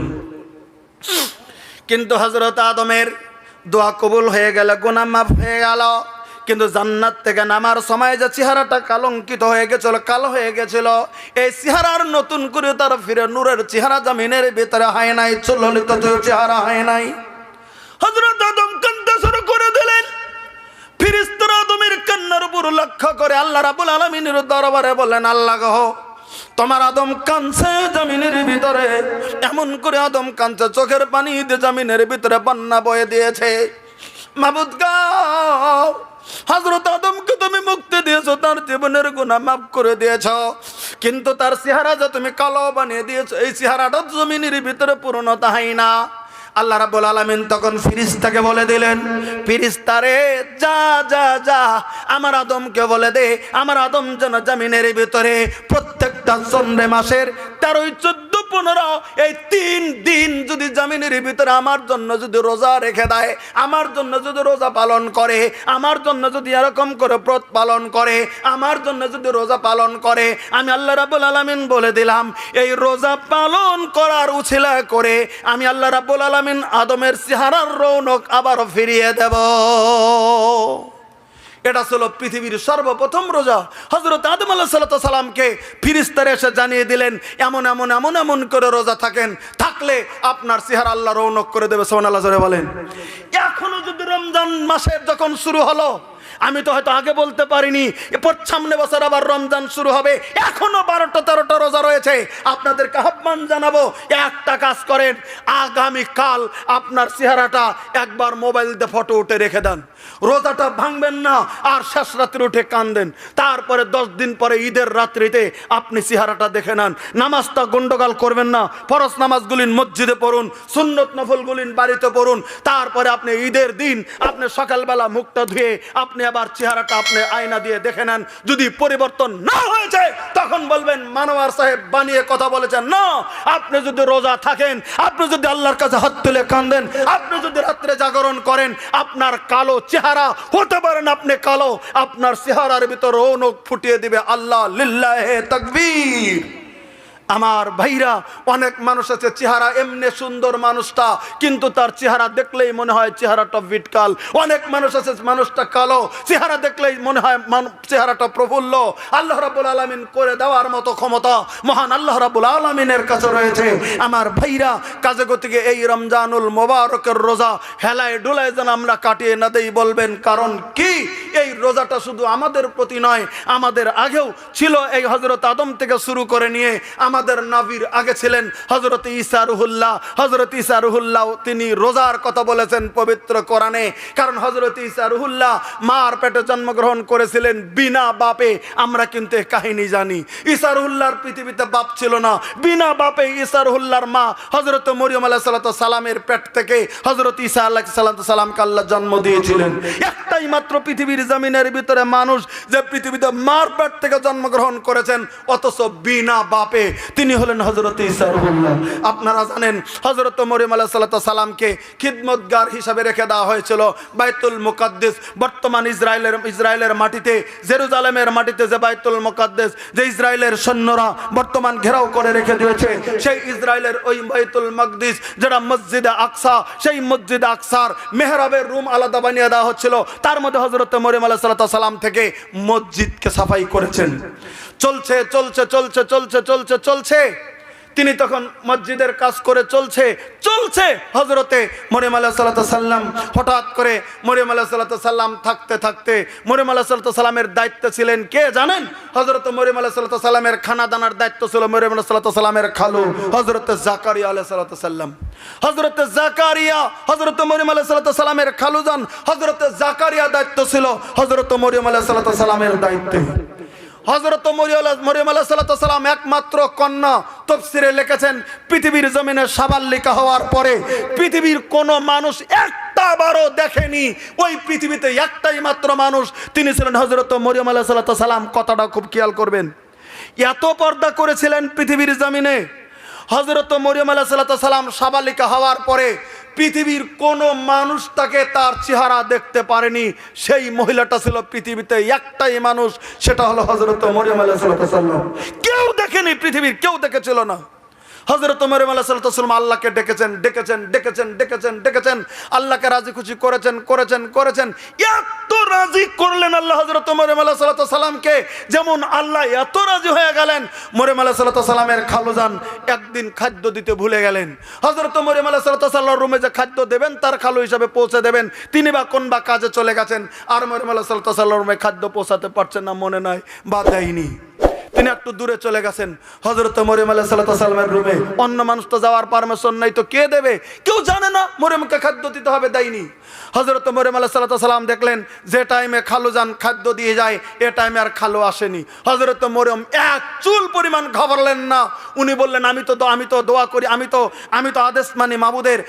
S1: কিন্তু হযরত আদমের দোয়া কবুল হয়ে গেল, গুনাহ মাফ হয়ে গেল, কিন্তু জান্নাত থেকে নামার সময় যে চেহারাটা কালঙ্কিত হয়ে গেছিল, কালো হয়ে গেছিল, এই চেহারার নতুন করে তার ফিরে নূরের চেহারা জমিনের ভিতরে হয় নাই, চললিত চেহারা হয় নাই। হযরত আদম কান্না শুরু করে দিলেন। ফেরেশতারা আদমের কান্নার উপর লক্ষ্য করে আল্লাহ রাব্বুল আলামিনের দরবারে বললেন, আল্লাহ গো, তোমার আদম কাঁদছে জমিনের ভিতরে, এমন করে আদম কাঁদছে চোখের পানি দিয়ে জমিনের ভিতরে বন্যা বয়ে দিয়েছে। মাবুদ গো, হযরত আদমকে তুমি মুক্তি দিয়েছো, তার জীবনের গুনাহ মাফ করে দিয়েছো, কিন্তু তার চেহারা যে তুমি কালো বানিয়ে দিয়েছো, এই চেহারাটা জমিনের ভিতরে পূর্ণতা হয় না। আল্লাহ রাব্বুল আলামিন তখন ফেরেশতাকে বলে দিলেন, ফেরেশতারে যা যা যা, আমার আদমকে বলে দে, আমার আদম যেন জমিনের ভিতরে প্রত্যেকটা চন্দ্র মাসের 13, 14, 15 এই 3 দিন যদি জমিনের ভিতরে আমার জন্য যদি রোজা রেখে দেয়, আমার জন্য যদি রোজা পালন করে, আমার জন্য যদি এরকম করে ব্রত পালন করে, আমার জন্য যদি রোজা পালন করে, আমি আল্লাহ রাব্বুল আলামিন বলে দিলাম এই রোজা পালন করার উছিলা করে আমি আল্লাহ রাব্বুল আলামিন আদমের চেহারার রৌনক আবার ফিরিয়ে দেব। এটা ছিল পৃথিবীর সর্বপ্রথম রোজা। হযরত আদম আলাইহিস সালামকে ফেরেশতারা এসে জানিয়ে দিলেন, এমন এমন এমন এমন করে রোজা থাকলে আপনার চেহারা আল্লাহ রৌনক করে দেবে। সুবহানাল্লাহ, জোরে বলেন। এখনো যদি রমজান মাসের যখন শুরু হলো, আমি তো হয়তো আগে বলতে পারিনি, এরপর সামনে বছর আবার রমজান শুরু হবে, এখনো 12টা 13টা রোজা রয়েছে। আপনাদেরকে আহ্বান জানাবো, একটা কাজ করেন, আগামীকাল আপনার চেহারাটা একবার মোবাইল দিয়ে ফটো উঠে রেখে দেন, রোজাটা ভাঙবেন না, আর শেষ রাত্রে উঠে কাঁদেন, তারপরে 10 দিন পরে ঈদের রাত্রিতে আপনি চেহারাটা দেখে নেন। নামাজটা গন্ডগোল করবেন না, ফরজ নামাজগুলিন মসজিদে পড়ুন, সুন্নত নফলগুলিন বাড়িতে পড়ুন, তারপরে আপনি ঈদের দিন আপনি সকালবেলা মুখটা ধুয়ে আপনি আবার চেহারাটা আপনি আয়না দিয়ে দেখে নেন, যদি পরিবর্তন না হয়েছে তখন বলবেন মানওয়ার সাহেব বানিয়ে কথা বলেছেন। না, আপনি যদি রোজা থাকেন, আপনি যদি আল্লাহর কাছে হাত তুলে কাঁদেন, আপনি যদি রাত্রে জাগরণ করেন, আপনার কালো চেহারা হতে পারেন আপনি কালো, আপনার চেহারার ভিতর রৌনক ফুটিয়ে দিবে আল্লাহ। লিল্লাহে তাকবীর। আমার ভাইরা, অনেক মানুষ আছে চেহারা এমনি সুন্দর মানুষটা, কিন্তু তার চেহারা দেখলেই মনে হয় চেহারাটা বিটকাল। অনেক মানুষ আছে মানুষটা কালো, চেহারা দেখলেই মনে হয় চেহারাটা প্রফুল্ল। আল্লাহ রাব্বুল আলামিন করে দেওয়ার মতো ক্ষমতা মহান আল্লাহ রাব্বুল আলামিনের কাছে রয়েছে। আমার ভাইরা, কাজে গতিকে এই রমজানুল মোবারকের রোজা হেলায় ডোলায় যেন আমরা কাটিয়ে না দেই। বলবেন কারণ কি? এই রোজাটা শুধু আমাদের প্রতি নয়, আমাদের আগেও ছিল। এই হযরত আদম থেকে শুরু করে নিয়ে আমাদের নবীর আগে ছিলেন হযরত ঈসা রুহুল্লাহ। হযরত ঈসা রুহুল্লাহ তিনি রোজার কথা বলেছেন পবিত্র কোরআনে, কারণ হযরত ঈসা রুহুল্লাহ মার পেটে জন্মগ্রহণ করেছিলেন বিনা বাপে। আমরা কিন্তু এই কাহিনী জানি। ঈসা রুহুল্লাহর পৃথিবীতে বাপ ছিল না, বিনা বাপে ঈসা রুহুল্লাহর মা হযরত মরিয়ম আলাইহিস সালামের পেট থেকে হযরত ঈসা আলাইহিস সালামকে আল্লাহ জন্ম দিয়েছিলেন। একটাই মাত্র পৃথিবীর জমিনের ভিতরে মানুষ যে পৃথিবীতে মার পেট থেকে জন্মগ্রহণ করেছেন, অথচ বিনা বাপে, তিনি হলেন হযরত ঈসা রুহুল্লাহ। আপনারা জানেন হযরত মরিয়ম আলাইহিস সালামকে খিদমতগার হিসাবে রেখে দেওয়া হয়েছিল বাইতুল মুকাদ্দাস। বর্তমান ইসরায়েলের মাটিতে, জেরুজালেমের মাটিতে যে বাইতুল মুকাদ্দাস, যে ইসরায়েলের সৈন্যরা বর্তমান ঘেরাও করে রেখে দিয়েছে, সেই ইসরায়েলের ওই বাইতুল মাকদিস যেটা মসজিদে আকসা, সেই মসজিদে আকসার মেহরাবের রুম আলাদা বানিয়ে দেওয়া হচ্ছিল। তার মধ্যে হযরত মরিয়ম আলাইহিস সালাম থেকে মসজিদকে সাফাই করেছেন। চলছে চলছে চলছে চলছে চলছে চলছে তিনি তখন মসজিদের কাজ করে চলছে হযরতে মরিয়ম আলাইহিস সালাম হঠাৎ করে মরিয়ম আলাইহিস সালাম থাকতে থাকতে মরিয়ম আলাইহিস সালামের দায়িত্ব ছিলেন কে জানেন? হযরত মরিয়ম আলাইহিস সালামের খানা দানার দায়িত্ব ছিল মরিয়ম আলাইহিস সালামের খালু হযরত জাকারিয়া আলাইহিস সালাম। হযরত জাকারিয়া হযরত মরিয়ম আলাইহিস সালামের খালুজান হযরত জাকারিয়া দায়িত্ব ছিল হযরত মরিয়ম আলাইহিস সালামের দায়িত্বে। হযরত মরিয়ম আলাইহিস সালাম একমাত্র কন্যা। তাফসীরে লিখেছেন পৃথিবীর জমিনে সাবাল্লিকা হওয়ার পরে পৃথিবীর কোন মানুষ একটা বারও দেখেনি, ওই পৃথিবীতে একটাই মাত্র মানুষ, তিনি ছিলেন হযরত মরিয়ম আলাইহিস সালাম। কথাটা খুব খেয়াল করবেন। এত পর্দা করেছিলেন পৃথিবীর জমিনে। হযরত মরিয়ম আলাইহিস সালাম সাবালিকা হওয়ার পরে পৃথিবীর কোন মানুষ তাকে তার চেহারা দেখতে পারেনি। সেই মহিলাটা ছিল পৃথিবীতে একটাই মানুষ, সেটা হলো হযরত মরিয়ম আলাইহিস সালাম। কেউ দেখেনি, পৃথিবীর কেউ দেখেছিল না। হযরত মরিয়ম আলাইহিস সালাম আল্লাহকে ডেকেছেন, আল্লাহকে রাজি খুশি করেছেন। এত রাজি করলেন আল্লাহ হযরত মরিয়ম আলাইহিস সালামকে, যেমন আল্লাহ এত রাজি হয়ে গেলেন মরিয়ম আলাইহিস সালামের খালুজান একদিন খাদ্য দিতে ভুলে গেলেন। হযরত মরিয়ম আলাইহিস সালামের রুমে যে খাদ্য দেবেন তার খালু হিসাবে পৌঁছে দেবেন, তিনি বা কোন বা কাজে চলে গেছেন, আর মরিয়ম আলাইহিস সালামের রুমে খাদ্য পৌঁছাতে পারছেন না, মনে নাই বা দেয়নি, তিনি একটু দূরে চলে গেছেন হযরত মরিয়ম আলাইহিস সালামের রুমে। অন্য মানুষ তো যাওয়ার পারমিশন নাই, তো কে দেবে? কেউ জানে না মরিয়মকে খাদ্য দিতে হবে, দেয়নি। হযরত মরিয়ম আলাইহিস সালাম দেখলেন যে টাইমে খালুজান খাদ্য দিয়ে যায় এ টাইমে আর খালু আসেনি। হযরত মরিয়ম এক চুল পরিমাণ ঘাবড়লেন না। উনি বললেন আমি তো দোয়া করি, আমি তো আদেশ মানি মাবুদের,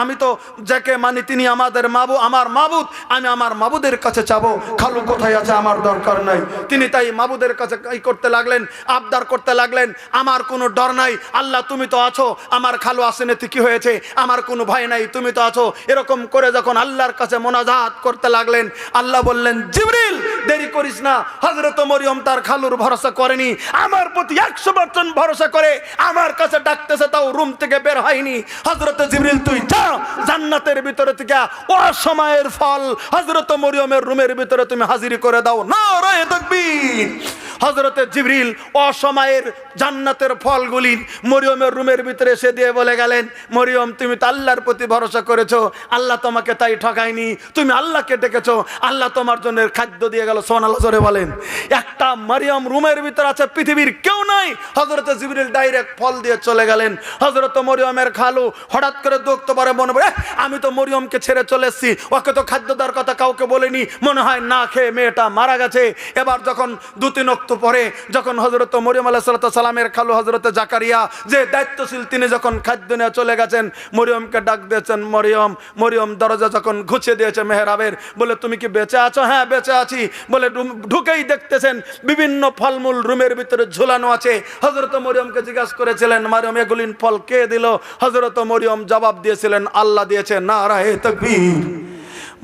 S1: আমি তো যাকে মানি তিনি আমাদের আমার মাবুদ, আমি আমার মাবুদের কাছে চাবো, খালু কোথায় আছে আমার দরকার নাই। তিনি তাই মাবুদের কাছে করতে লাগলেন, আবদার করতে লাগলেন, আমার কোনো ডর নাই আল্লাহ, তুমি তো আছো, আমার খালু আসেনি কি হয়েছে, আমার কোনো ভয় নাই, তুমি তো আছো। এরকম করে যখন আল্লাহর কাছে মোনাজাত করতে লাগলেন, আল্লাহ বললেন জিবরিল দেরি করিস না। হযরত মরিয়ম তার খালুর ভরসা করেনি, আমার প্রতি 100% ভরসা করে আমার কাছে ডাকতেছে, তাও রুম থেকে বের হয়নি। হযরত জিবরিল তুই যা, জান্নাতের ভিতরে থেকে অসময়ের ফল হযরত মরিয়মের রুমের ভিতরে তুমি হাজির করে দাও। নারায়ে তাকবীর। হযরত জিবরিল অসময়ের জান্নাতের ফলগুলি মরিয়মের রুমের ভিতরে এসে দিয়ে বলে গেলেন, মরিয়ম তুমি তো আল্লাহর প্রতি ভরসা করেছো, আল্লাহ তোমাকে তাই ঠকায়নি, তুমি আল্লাহকে ডেকেছো, আল্লাহ তোমার জন্য খাদ্য দিয়ে গেল। সুবহানাল্লাহ জোরে বলেন। একটা মরিয়ম রুমের ভিতরে আছে, পৃথিবীর কেউ নাই। হযরত জিবরিল ডাইরেক্ট ফল দিয়ে চলে গেলেন। হযরত মরিয়মের খালু হঠাৎ করে দেখতে পারে, মনে পড়ে আমি তো মরিয়মকে ছেড়ে চলে এসেছি, ওকে তো খাদ্য দেওয়ার কথা কাউকে বলিনি, মনে হয় না খেয়ে মেয়েটা মারা গেছে। এবার যখন 2-3 ওয়াক্ত পরে যখন হযরত মরিয়ম আলাইহিস সালামের খালু হযরত জাকারিয়া যে দায়িত্বশীল তিনি যখন খাদ্য নিয়ে চলে গেছেন, মরিয়মকে ডাক দিয়েছেন, মরিয়ম। মরিয়ম দরজা যখন ঘুচিয়ে দিয়েছে মেহরাবের, বলে তুমি কি বেঁচে আছো? হ্যাঁ বেঁচে আছি। বলে ঢুকেই দেখতেছেন বিভিন্ন ফলমূল রুমের ভিতরে ঝুলানো আছে। হযরত মরিয়মকে জিজ্ঞাসা করেছিলেন, মরিয়ম এগুলিন ফল কে দিল? হযরত মরিয়ম জবাব দিয়েছিলেন, আল্লাহ দিয়েছে। নারায়ে তাকবীর।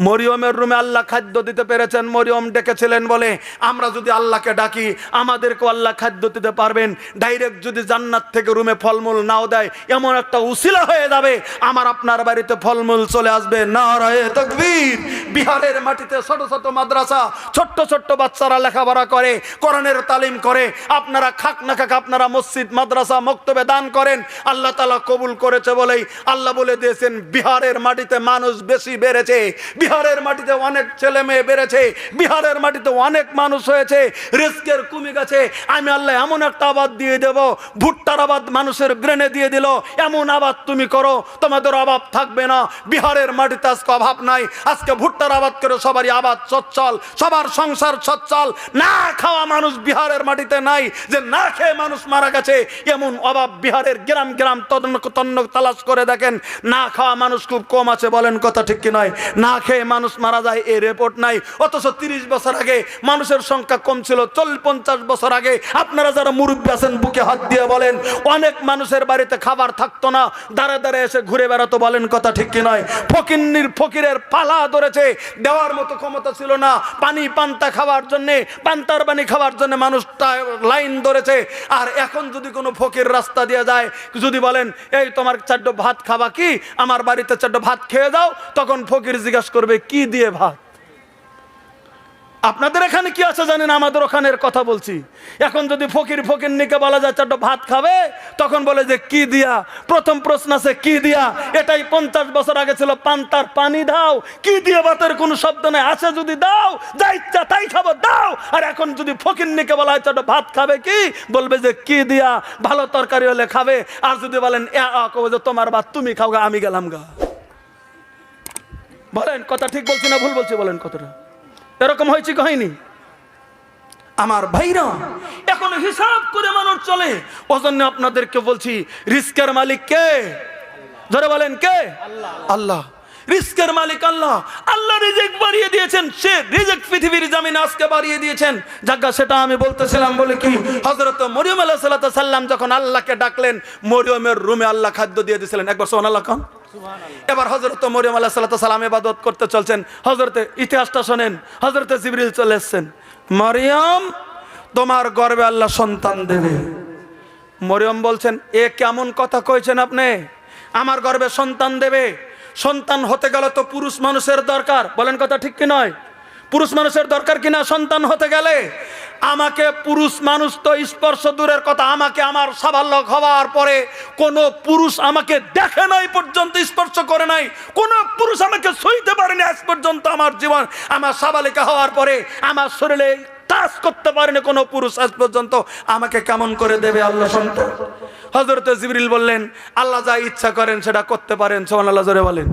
S1: মরিয়মের রুমে আল্লাহ খাদ্য দিতে পেরেছেন। মরিয়ম ডেকেছিলেন বলে আমরা যদি আল্লাহকে ডাকি আমাদেরকে আল্লাহ খাদ্য দিতে পারবেন। ডাইরেক্ট যদি জান্নাত থেকে রুমে ফলমূল নাও দেয়, এমন একটা উসিলা হয়ে যাবে আমার আপনার বাড়িতে ফলমূল চলে আসবে। নারায়ে তাকবীর। বিহারের মাটিতে ছোট ছোট মাদ্রাসা, ছোট্ট ছোট্ট বাচ্চারা লেখাপড়া করে, কোরআনের তালিম করে। আপনারা খাক না খাক আপনারা মসজিদ মাদ্রাসা মক্তবে দান করেন, আল্লাহ তাআলা কবুল করেছে বলেই আল্লাহ বলে দিয়েছেন বিহারের মাটিতে মানুষ বেশি বেড়েছে, বিহারের মাটিতে অনেক ছেলে মেয়ে বেড়েছে, বিহারের মাটিতে অনেক মানুষ হয়েছে, রিস্কের কমে গেছে। আমি আল্লাহ এমন একটা আবাদ দিয়ে দেব, ভুট্টার আবাদ মানুষের ব্রেনে দিয়ে দিল, এমন আবাদ তুমি করো তোমাদের অভাব থাকবে না। বিহারের মাটিতে আজকে অভাব নাই, আজকে ভুট্টার আবাদ করে সবারই আবাদ সচ্ছল, সবার সংসার সচ্ছল। না খাওয়া মানুষ বিহারের মাটিতে নাই, যে না খেয়ে মানুষ মারা গেছে এমন অভাব বিহারের গ্রাম গ্রাম তন্ন তালাশ করে দেখেন, না খাওয়া মানুষ খুব কম আছে। বলেন কথা ঠিক কি নয়? না খেয়ে মানুষ মারা যায় এই রিপোর্ট নাই। অথচ 30 বছর আগে মানুষের সংখ্যা কম ছিল। 50 বছর আগে আপনারা যারা মুরব্বী আছেন বুকে হাত দিয়ে বলেন, অনেক মানুষের বাড়িতে খাবার থাকতো না, দাঁড়ে দাঁড়ে এসে ঘুরে বেড়াতো। বলেন কথা ঠিক কি নয়? ফকিরের পালা ধরেছে, দেওয়ার মতো ক্ষমতা ছিল না। পান্তা খাওয়ার জন্য, পান্তার পানি খাওয়ার জন্য মানুষটা লাইন ধরেছে। আর এখন যদি কোনো ফকির রাস্তা দিয়ে যায়, যদি বলেন এই তোমার 4 ভাত খাবা কি, আমার বাড়িতে 4 ভাত খেয়ে যাও, তখন ফকির জিজ্ঞাসা করবে কি দিয়ে ভাত? আপনাদের এখানে কি আছে জানেন, আমাদের ওখানের কথা বলছি। এখন যদি ফকির নিকে বলা যায় 4 ভাত খাবে, তখন বলে যে কি দিয়া? প্রথম প্রশ্ন আছে কি দিয়া। এটাই 50 বছর আগে ছিল পান্তার পানি দাও, কি দিয়ে ভাতের কোনো শব্দ নাই। আছে যদি দাও, যা ইচ্ছা তাই খাবো দাও। আর এখন যদি ফকির নিকে বলা হয় 4 ভাত খাবে কি, বলবে যে কি দিয়া, ভালো তরকারি হলে খাবে। আর যদি বলেন তোমার ভাত তুমি খাও গা, আমি গেলাম গা। বলেন কথা ঠিক বলছি না ভুল বলছি? বলেন কথাটা এরকম হয়েছে কি হয়নি? আমার ভাইরা এখন হিসাব করে মানুষ চলে। ওজন্য আপনাদেরকে বলছি রিস্কের মালিক কে? ধরে বলেন কে? আল্লাহ। রিস্কের মালিক আল্লাহ। আল্লাহ রিজিক বাড়িয়ে দিয়েছেন, সে রিজিক পৃথিবীর জমিনে আজকে বাড়িয়ে দিয়েছেন। জায়গা সেটা আমি বলতেছিলাম বলে কি, হযরত মরিয়ম আলাইহিস সালাম যখন আল্লাহকে ডাকলেন, মরিয়মের রুমে আল্লাহ খাদ্য দিয়ে দিয়েছিলেন। একবার সুবহানাল্লাহ কোন। এবার হযরত মরিয়ম আলাইহিস সালাম ইবাদত করতে চলছেন। হযরতে ইতিহাসটা শুনেন, হযরতে জিবরিল চলে এসেছেন, মরিয়ম তোমার গর্ভে আল্লাহ সন্তান দেবে। মরিয়ম বলছেন এ কেমন কথা কইছেন আপনি? আমার গর্ভে সন্তান দেবে? সন্তান হতে গেলে তো পুরুষ মানুষের দরকার। বলেন কথা ঠিক কি নয়? পুরুষ মানুষের দরকার কিনা সন্তান হতে গেলে? আমাকে পুরুষ মানুষ তো স্পর্শ দূরের কথা, আমাকে আমার সাবালক হওয়ার পরে কোন পুরুষ আমাকে দেখে নাই পর্যন্ত, স্পর্শ করে নাই, কোন পুরুষ আমাকে সইতে পারেনি আজ পর্যন্ত। আমার জীবন, আমার সাবালিকা হওয়ার পরে আমার শরীরে টাচ করতে পারেনি কোনো পুরুষ আজ পর্যন্ত। আমাকে কেমন করে দেবে আল্লাহ সন্তান? হযরত জিবরিল বললেন আল্লাহ যা ইচ্ছা করেন সেটা করতে পারেন। সুবহানাল্লাহ জোরে বলেন।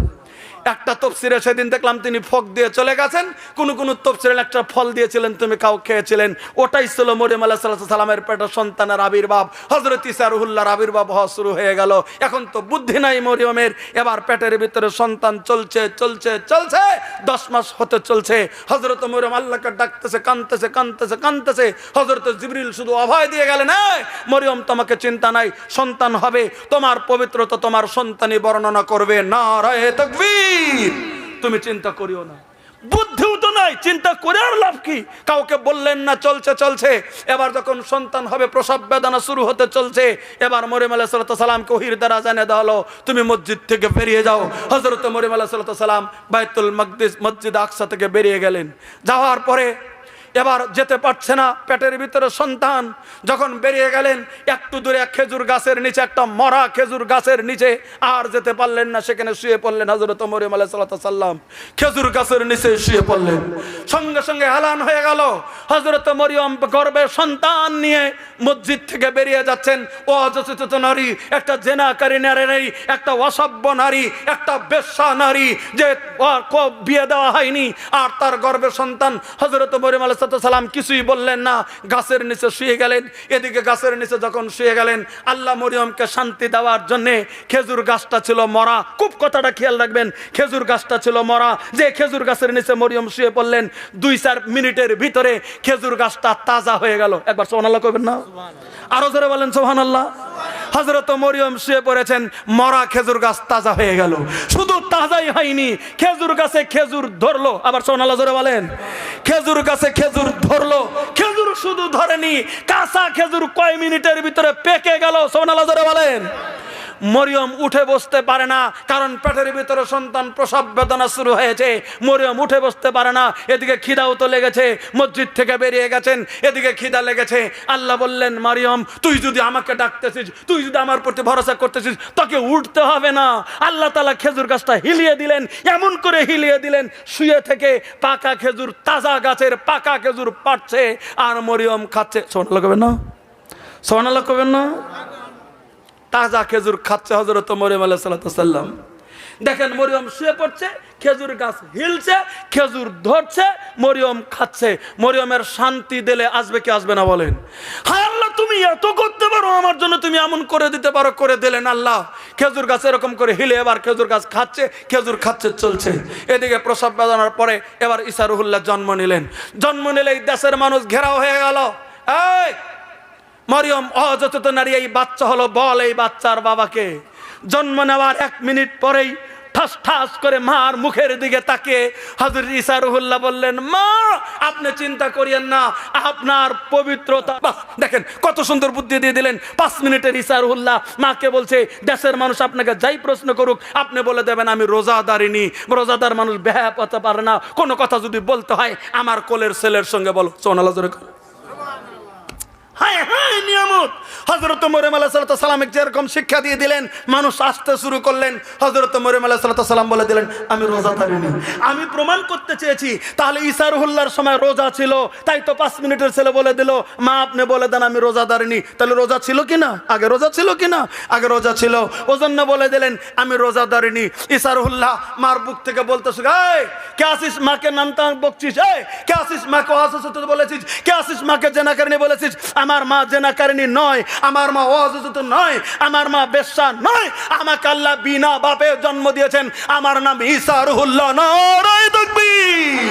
S1: একটা তফসিরে সেদিন দেখলাম তিনি ফক দিয়ে চলে গেছেন, কোন তফসিরে একটা ফল দিয়েছিলেন, তুমি কাউ খেয়েছিলেন, ওটাই ছিল মরিয়ম আলাইহিস সালামের পেটে সন্তানের আবির্ভাব। হযরত ঈসা রুহুল্লাহর আবির্ভাব হওয়া শুরু হয়ে গেল। এখন তো বুদ্ধি নাই মরিয়মের, এবার পেটের ভিতরে সন্তান চলছে 10 মাস হতে চলছে। হযরত মরিয়ম আল্লাহকে ডাকতেছে, কাঁদতেছে। হযরত জিবরিল শুধু অভয় দিয়ে গেলেন, মরিয়ম তোমাকে চিন্তা নাই, সন্তান হবে, তোমার পবিত্রতা তোমার সন্তানই বর্ণনা করবে। নারায়ে তাকবীর। তুমি চিন্তা করিও না। বুদ্ধিও তো নাই, চিন্তা করে আর লাভ কি? কাউকে বললেন না, চলছে। এবার যখন সন্তান হবে, প্রসব বেদনা শুরু হতে চলছে। এবার মরিয়ম আলাইহিস সালামকে ওহীর দ্বারা জানিয়ে দেওয়া হলো তুমি মসজিদ থেকে বেরিয়ে যাও। হযরত মরিয়ম আলাইহিস সালাম বাইতুল মাকদিস মসজিদ আকসা থেকে বেরিয়ে গেলেন। যাওয়ার পরে এবার যেতে পারছে না, পেটের ভিতরে সন্তান। যখন বেরিয়ে গেলেন, একটু দূরে খেজুর গাছের নিচে, একটা মরা খেজুর গাছের নিচে, আর যেতে পারলেন না, সেখানে শুয়ে পড়লেন। হযরত মরিয়ম আলাইহিস সালাম খেজুর গাছের নিচে শুয়ে পড়লেন। সঙ্গে সঙ্গে এলান হয়ে গেল, হযরত মরিয়ম গর্ভে সন্তান নিয়ে মসজিদ থেকে বেরিয়ে যাচ্ছেন। ও অযাচিত নারী, একটা জেনাকারী নারী, একটা অসভ্য নারী, একটা বেশ্যা নারী, যে বিয়ে দেওয়া হয়নি, আর তার গর্ভে সন্তান। হযরত মরিয়ম আলাইহিস সালাম কিছুই বললেন না, গাছের নিচে শুয়ে গেলেন। এদিকে গাছের নিচে যখন শুয়ে গেলেন, আল্লাহ মরিয়মকে শান্তি দেওয়ার জন্যে খেজুর গাছটা ছিল মরা। খুব কথাটা খেয়াল রাখবেন, খেজুর গাছটা ছিল মরা। যে খেজুর গাছের নিচে মরিয়ম শুয়ে পড়লেন, 2-4 মিনিটের ভিতরে খেজুর গাছটা তাজা হয়ে গেল। একবার সুবহানাল্লাহ কইবেন না? আরো জোরে বলেন সুবহানাল্লাহ। হযরত মরিয়ম শুয়ে পড়েছেন, মরা খেজুর গাছ তাজা হয়ে গেল। শুধু তাজাই হয়নি, খেজুর গাছে খেজুর ধরলো। আবার সুবহানাল্লাহ জোরে বলেন। খেজুর গাছে খেজুর ধরলো। খেজুর শুধু ধরেনি, কাঁচা খেজুর কয় মিনিটের ভিতরে পেকে গেল। সুবহানাল্লাহ জোরে বলেন। মরিয়ম উঠে বসতে পারে না, কারণ পেটের ভিতরে সন্তান, প্রসব বেদনা শুরু হয়েছে। মরিয়ম উঠে বসতে পারে না। এদিকে খিদাও তো লেগেছে, মসজিদ থেকে বেরিয়ে গেছেন, এদিকে খিদা লেগেছে। আল্লাহ বললেন, মারিয়ম তুই যদি আমাকে ডাকতেছিস, তুই যদি আমার প্রতি ভরসা করতেছিস, তোকে উঠতে হবে না। আল্লাহ তাআলা খেজুর গাছটা হিলিয়ে দিলেন, এমন করে হিলিয়ে দিলেন, শুয়ে থেকে পাকা খেজুর, তাজা গাছের পাকা খেজুর পাড়ছে আর মরিয়ম খাচ্ছে। সুবহানাল্লাহ কবেন না? সুবহানাল্লাহ কবেন না? তাজা খেজুর খাচ্ছে হযরত মরিয়ম আলাইহিস সালাম। দেখেন মরিয়ম শুয়ে পড়ছে, খেজুর গাছ হিলছে, খেজুর ধরছে, মরিয়ম খাচ্ছে। মরিয়মের শান্তি দিলে আসবে কি আসবে না বলেন? হায় আল্লাহ, তুমি এত করতে পারো আমার জন্য, তুমি এমন করে দিতে পারো, করে দিলেন আল্লাহ। খেজুর গাছ এরকম করে হিলে এবার খেজুর গাছ খাচ্ছে, খেজুর খাচ্ছে চলছে। এদিকে প্রসব বেদনার পরে এবার ঈসা রুহুল্লাহ জন্ম নিলেন। জন্ম নিলেই দেশের মানুষ ঘেরাও হয়ে গেল। এই মরিয়ম অযথা নারী, এই বাচ্চা হলো, বল এই বাচ্চার বাবাকে। জন্ম নেওয়ার 1 মিনিট পরেই ঠাস ঠাস করে মার মুখের দিকে তাকিয়ে হযরত ঈসা রুহুল্লাহ বললেন, মা আপনি চিন্তা করিয়েন না, আপনার পবিত্রতা। বাহ, দেখেন কত সুন্দর বুদ্ধি দিয়ে দিলেন। 5 মিনিটের ঈসা রুহুল্লাহ মাকে বলছে, দেশের মানুষ আপনাকে যাই প্রশ্ন করুক, আপনি বলে দেবেন আমি রোজাদারিনী। রোজাদার মানুষ বেহায়া হতে পারে না, কোনো কথা যদি বলতে হয় আমার কোলের ছেলের সঙ্গে বলো। সুবহানাল্লাহ জোরে। হায় হায় নিয়ামত। হযরত মরিয়ম আলাইহিস সালামকে যেরকম শিক্ষা দিয়ে দিলেন, মানুষ আসতে শুরু করলেন। হযরত মরিয়ম আলাইহিস সালাম বলে দিলেন, আমি রোজাদারিনী। আমি প্রমাণ করতে চেয়েছি, তাহলে ঈসা রুহুল্লাহর সময় রোজা ছিল, তাই তো 5 মিনিটের ছেলে বলে দিল, মা আপনি বলে দেন আমি রোজাদারিনী। তাহলে রোজা ছিল কিনা? আগে রোজা ছিল কিনা? আগে রোজা ছিল। ওজন্য বলে দিলেন আমি রোজাদারিনী। ঈসা রুহুল্লাহ মার বুক থেকে বলতেছে, এই কে আসিস মাকে নামতা বকছিস? এই কে আসিস মাকে অসুস্থ বলেছিস? কে আসিস মাকে জেনাকারিনী বলেছিস? আমার মা জেনাকারিনী নয়, আমার মা অসুস্থ নয়, আমার মা বেশ্যা নয়। আমাকে আল্লাহ বিনা বাপে জন্ম দিয়েছেন, আমার নাম ঈসা রুহুল্লাহ। নারায়ে তাকবীর।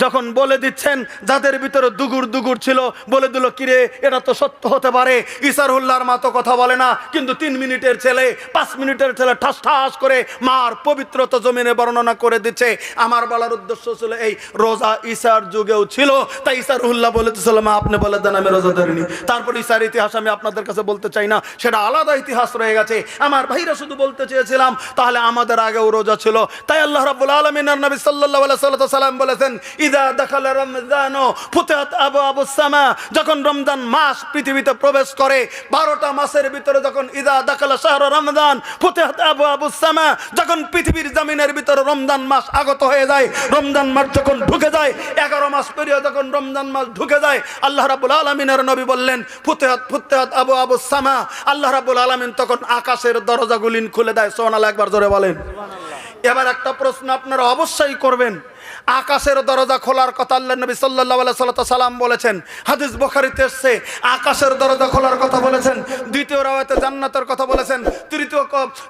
S1: যখন বলে দিচ্ছেন, যাদের ভিতরে দুগুর দুগুর ছিল বলে দিল, কিরে এটা তো সত্য হতে পারে। ঈসা রুহুল্লাহর মা তো কথা বলে না, কিন্তু 3 মিনিটের ছেলে, 5 মিনিটের ছেলে ঠাস ঠাস করে মার পবিত্রতা জমিনে বর্ণনা করে দিচ্ছে। আমার বলার উদ্দেশ্য ছিল এই, রোজা ঈসার যুগেও ছিল, তাই ঈসা রুহুল্লাহ বলেছিল, মা আপনি বলে দেন আমি রোজাদারিনী। তারপর ঈসার ইতিহাস আমি আপনাদের কাছে বলতে চাই না, সেটা আলাদা ইতিহাস রয়ে গেছে। আমার ভাইরা শুধু বলতে চেয়েছিলাম, তাহলে আমাদের আগেও রোজা ছিল। তাই আল্লাহ রাব্বুল আলামিন আর নবী সাল্লাল্লাহু আলাইহি সাল্লাম বলেছেন, ইযা দাখালা রমজান ফুতিহাত আবওয়াবুস সামা। যখন রমজান মাস পৃথিবীতে প্রবেশ করে, 12টা মাসের ভিতরে যখন ইযা দাখালা শাহরু রমজান ফুতিহাত আবওয়াবুস সামা, যখন পৃথিবীর জমিনের ভিতরে রমজান মাস আগত হয়ে যায়, রমজান মাস যখন ঢুকে যায়, 11 মাস পেরিয়ে যখন রমজান মাস ঢুকে যায়, আল্লাহ রাব্বুল আলামিনের নবী বললেন, ফুতিহাত আবওয়াবুস সামা। আল্লাহ রাব্বুল আলামিন তখন আকাশের দরজাগুলি খুলে দেয়। সুবহানাল্লাহ, একবার জোরে বলেন। এবার একটা প্রশ্ন আপনারা অবশ্যই করবেন, আকাশের দরজা খোলার কথা আল্লাহ নবী সাল্লাল্লাহু আলাইহি সাল্লাম বলেছেন, হাদিস বুখারীতে এসেছে আকাশের দরজা খোলার কথা বলেছেন। দ্বিতীয় রাওয়ায়াতে জান্নাতের কথা বলেছেন।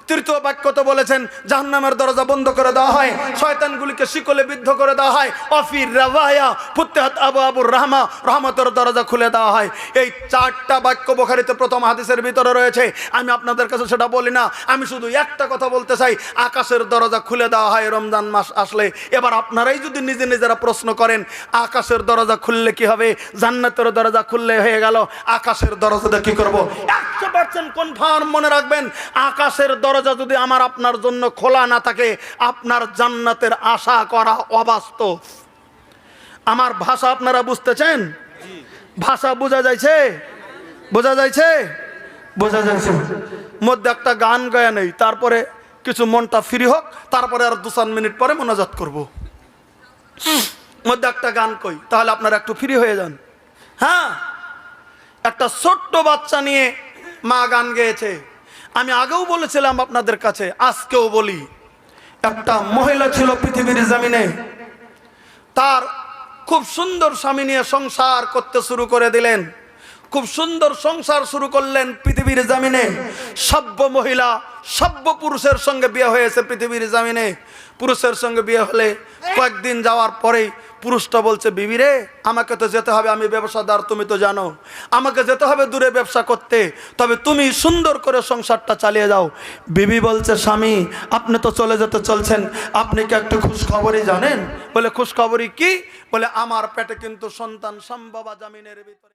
S1: তৃতীয় বাক্যতে বলেছেন জাহান্নামের দরজা বন্ধ করে দেওয়া হয়, শয়তানগুলিকে শিকলে বিদ্ধ করে দেওয়া হয়। অফি রাওয়ায়া ফুতিহাত আবওয়াবুর রাহমা, রহমতের দরজা খুলে দেওয়া হয়। এই 4টা বাক্য বুখারীতে প্রথম হাদিসের ভিতরে রয়েছে। আমি আপনাদের কাছে সেটা বলি না, আমি শুধু একটা কথা বলতে চাই, আকাশের দরজা খুলে দেওয়া হয় রমজান মাস আসলে। এবার আপনারাই যদি নিজে নিজেরা প্রশ্ন করেন, আকাশের দরজা খুললে কি হবে? জান্নাতের দরজা খুললে হয়ে গেল, আকাশের দরজাটা কি করব? 100% কনফার্ম মনে রাখবেন, আকাশের দরজা যদি আমার আপনার জন্য খোলা না থাকে, আপনার জান্নাতের আশা করা অবাস্তব। আমার ভাষা আপনারা বুঝতেছেন? ভাষা বোঝা যাইছে? বোঝা যাইছে? বোঝা যাইছে। মধ্যে একটা গান গায়া নেই, তারপরে কিছু মনটা ফ্রি হোক, তারপরে আর 2-4 মিনিট পরে মোনাজাত করব। মধ্যে একটা গান কই, তাহলে আপনারা একটু ফ্রি হয়ে যান। হ্যাঁ, একটা ছোট্ট বাচ্চা নিয়ে মা গান গেয়েছে। আমি আগেও বলেছিলাম আপনাদের কাছে, আজকেও বলি, একটা মহিলা ছিল পৃথিবীর জমিনে, তার খুব সুন্দর স্বামী নিয়ে সংসার করতে শুরু করে দিলেন। খুব সুন্দর সংসার শুরু করলেন পৃথিবীর জমিনে। সভ্য মহিলা সভ্য পুরুষের সঙ্গে বিয়ে হয়েছে পৃথিবীর জমিনে। পুরুষের সঙ্গে বিয়ে হলে কয়েকদিন যাওয়ার পরেই পুরুষটা বলছে, বিবি রে, আমাকে তো যেতে হবে, আমি ব্যবসাদার, তুমি তো জানো, আমাকে যেতে হবে দূরে ব্যবসা করতে, তবে তুমি সুন্দর করে সংসারটা চালিয়ে যাও। বিবি বলছে, স্বামী আপনি তো চলে যেতে চলছেন, আপনি কি একটু খুশখবরই জানেন? বলে, খুশখবরই কি? বলে, আমার পেটে কিন্তু সন্তান সম্ভবা জমিনের ভিতরে।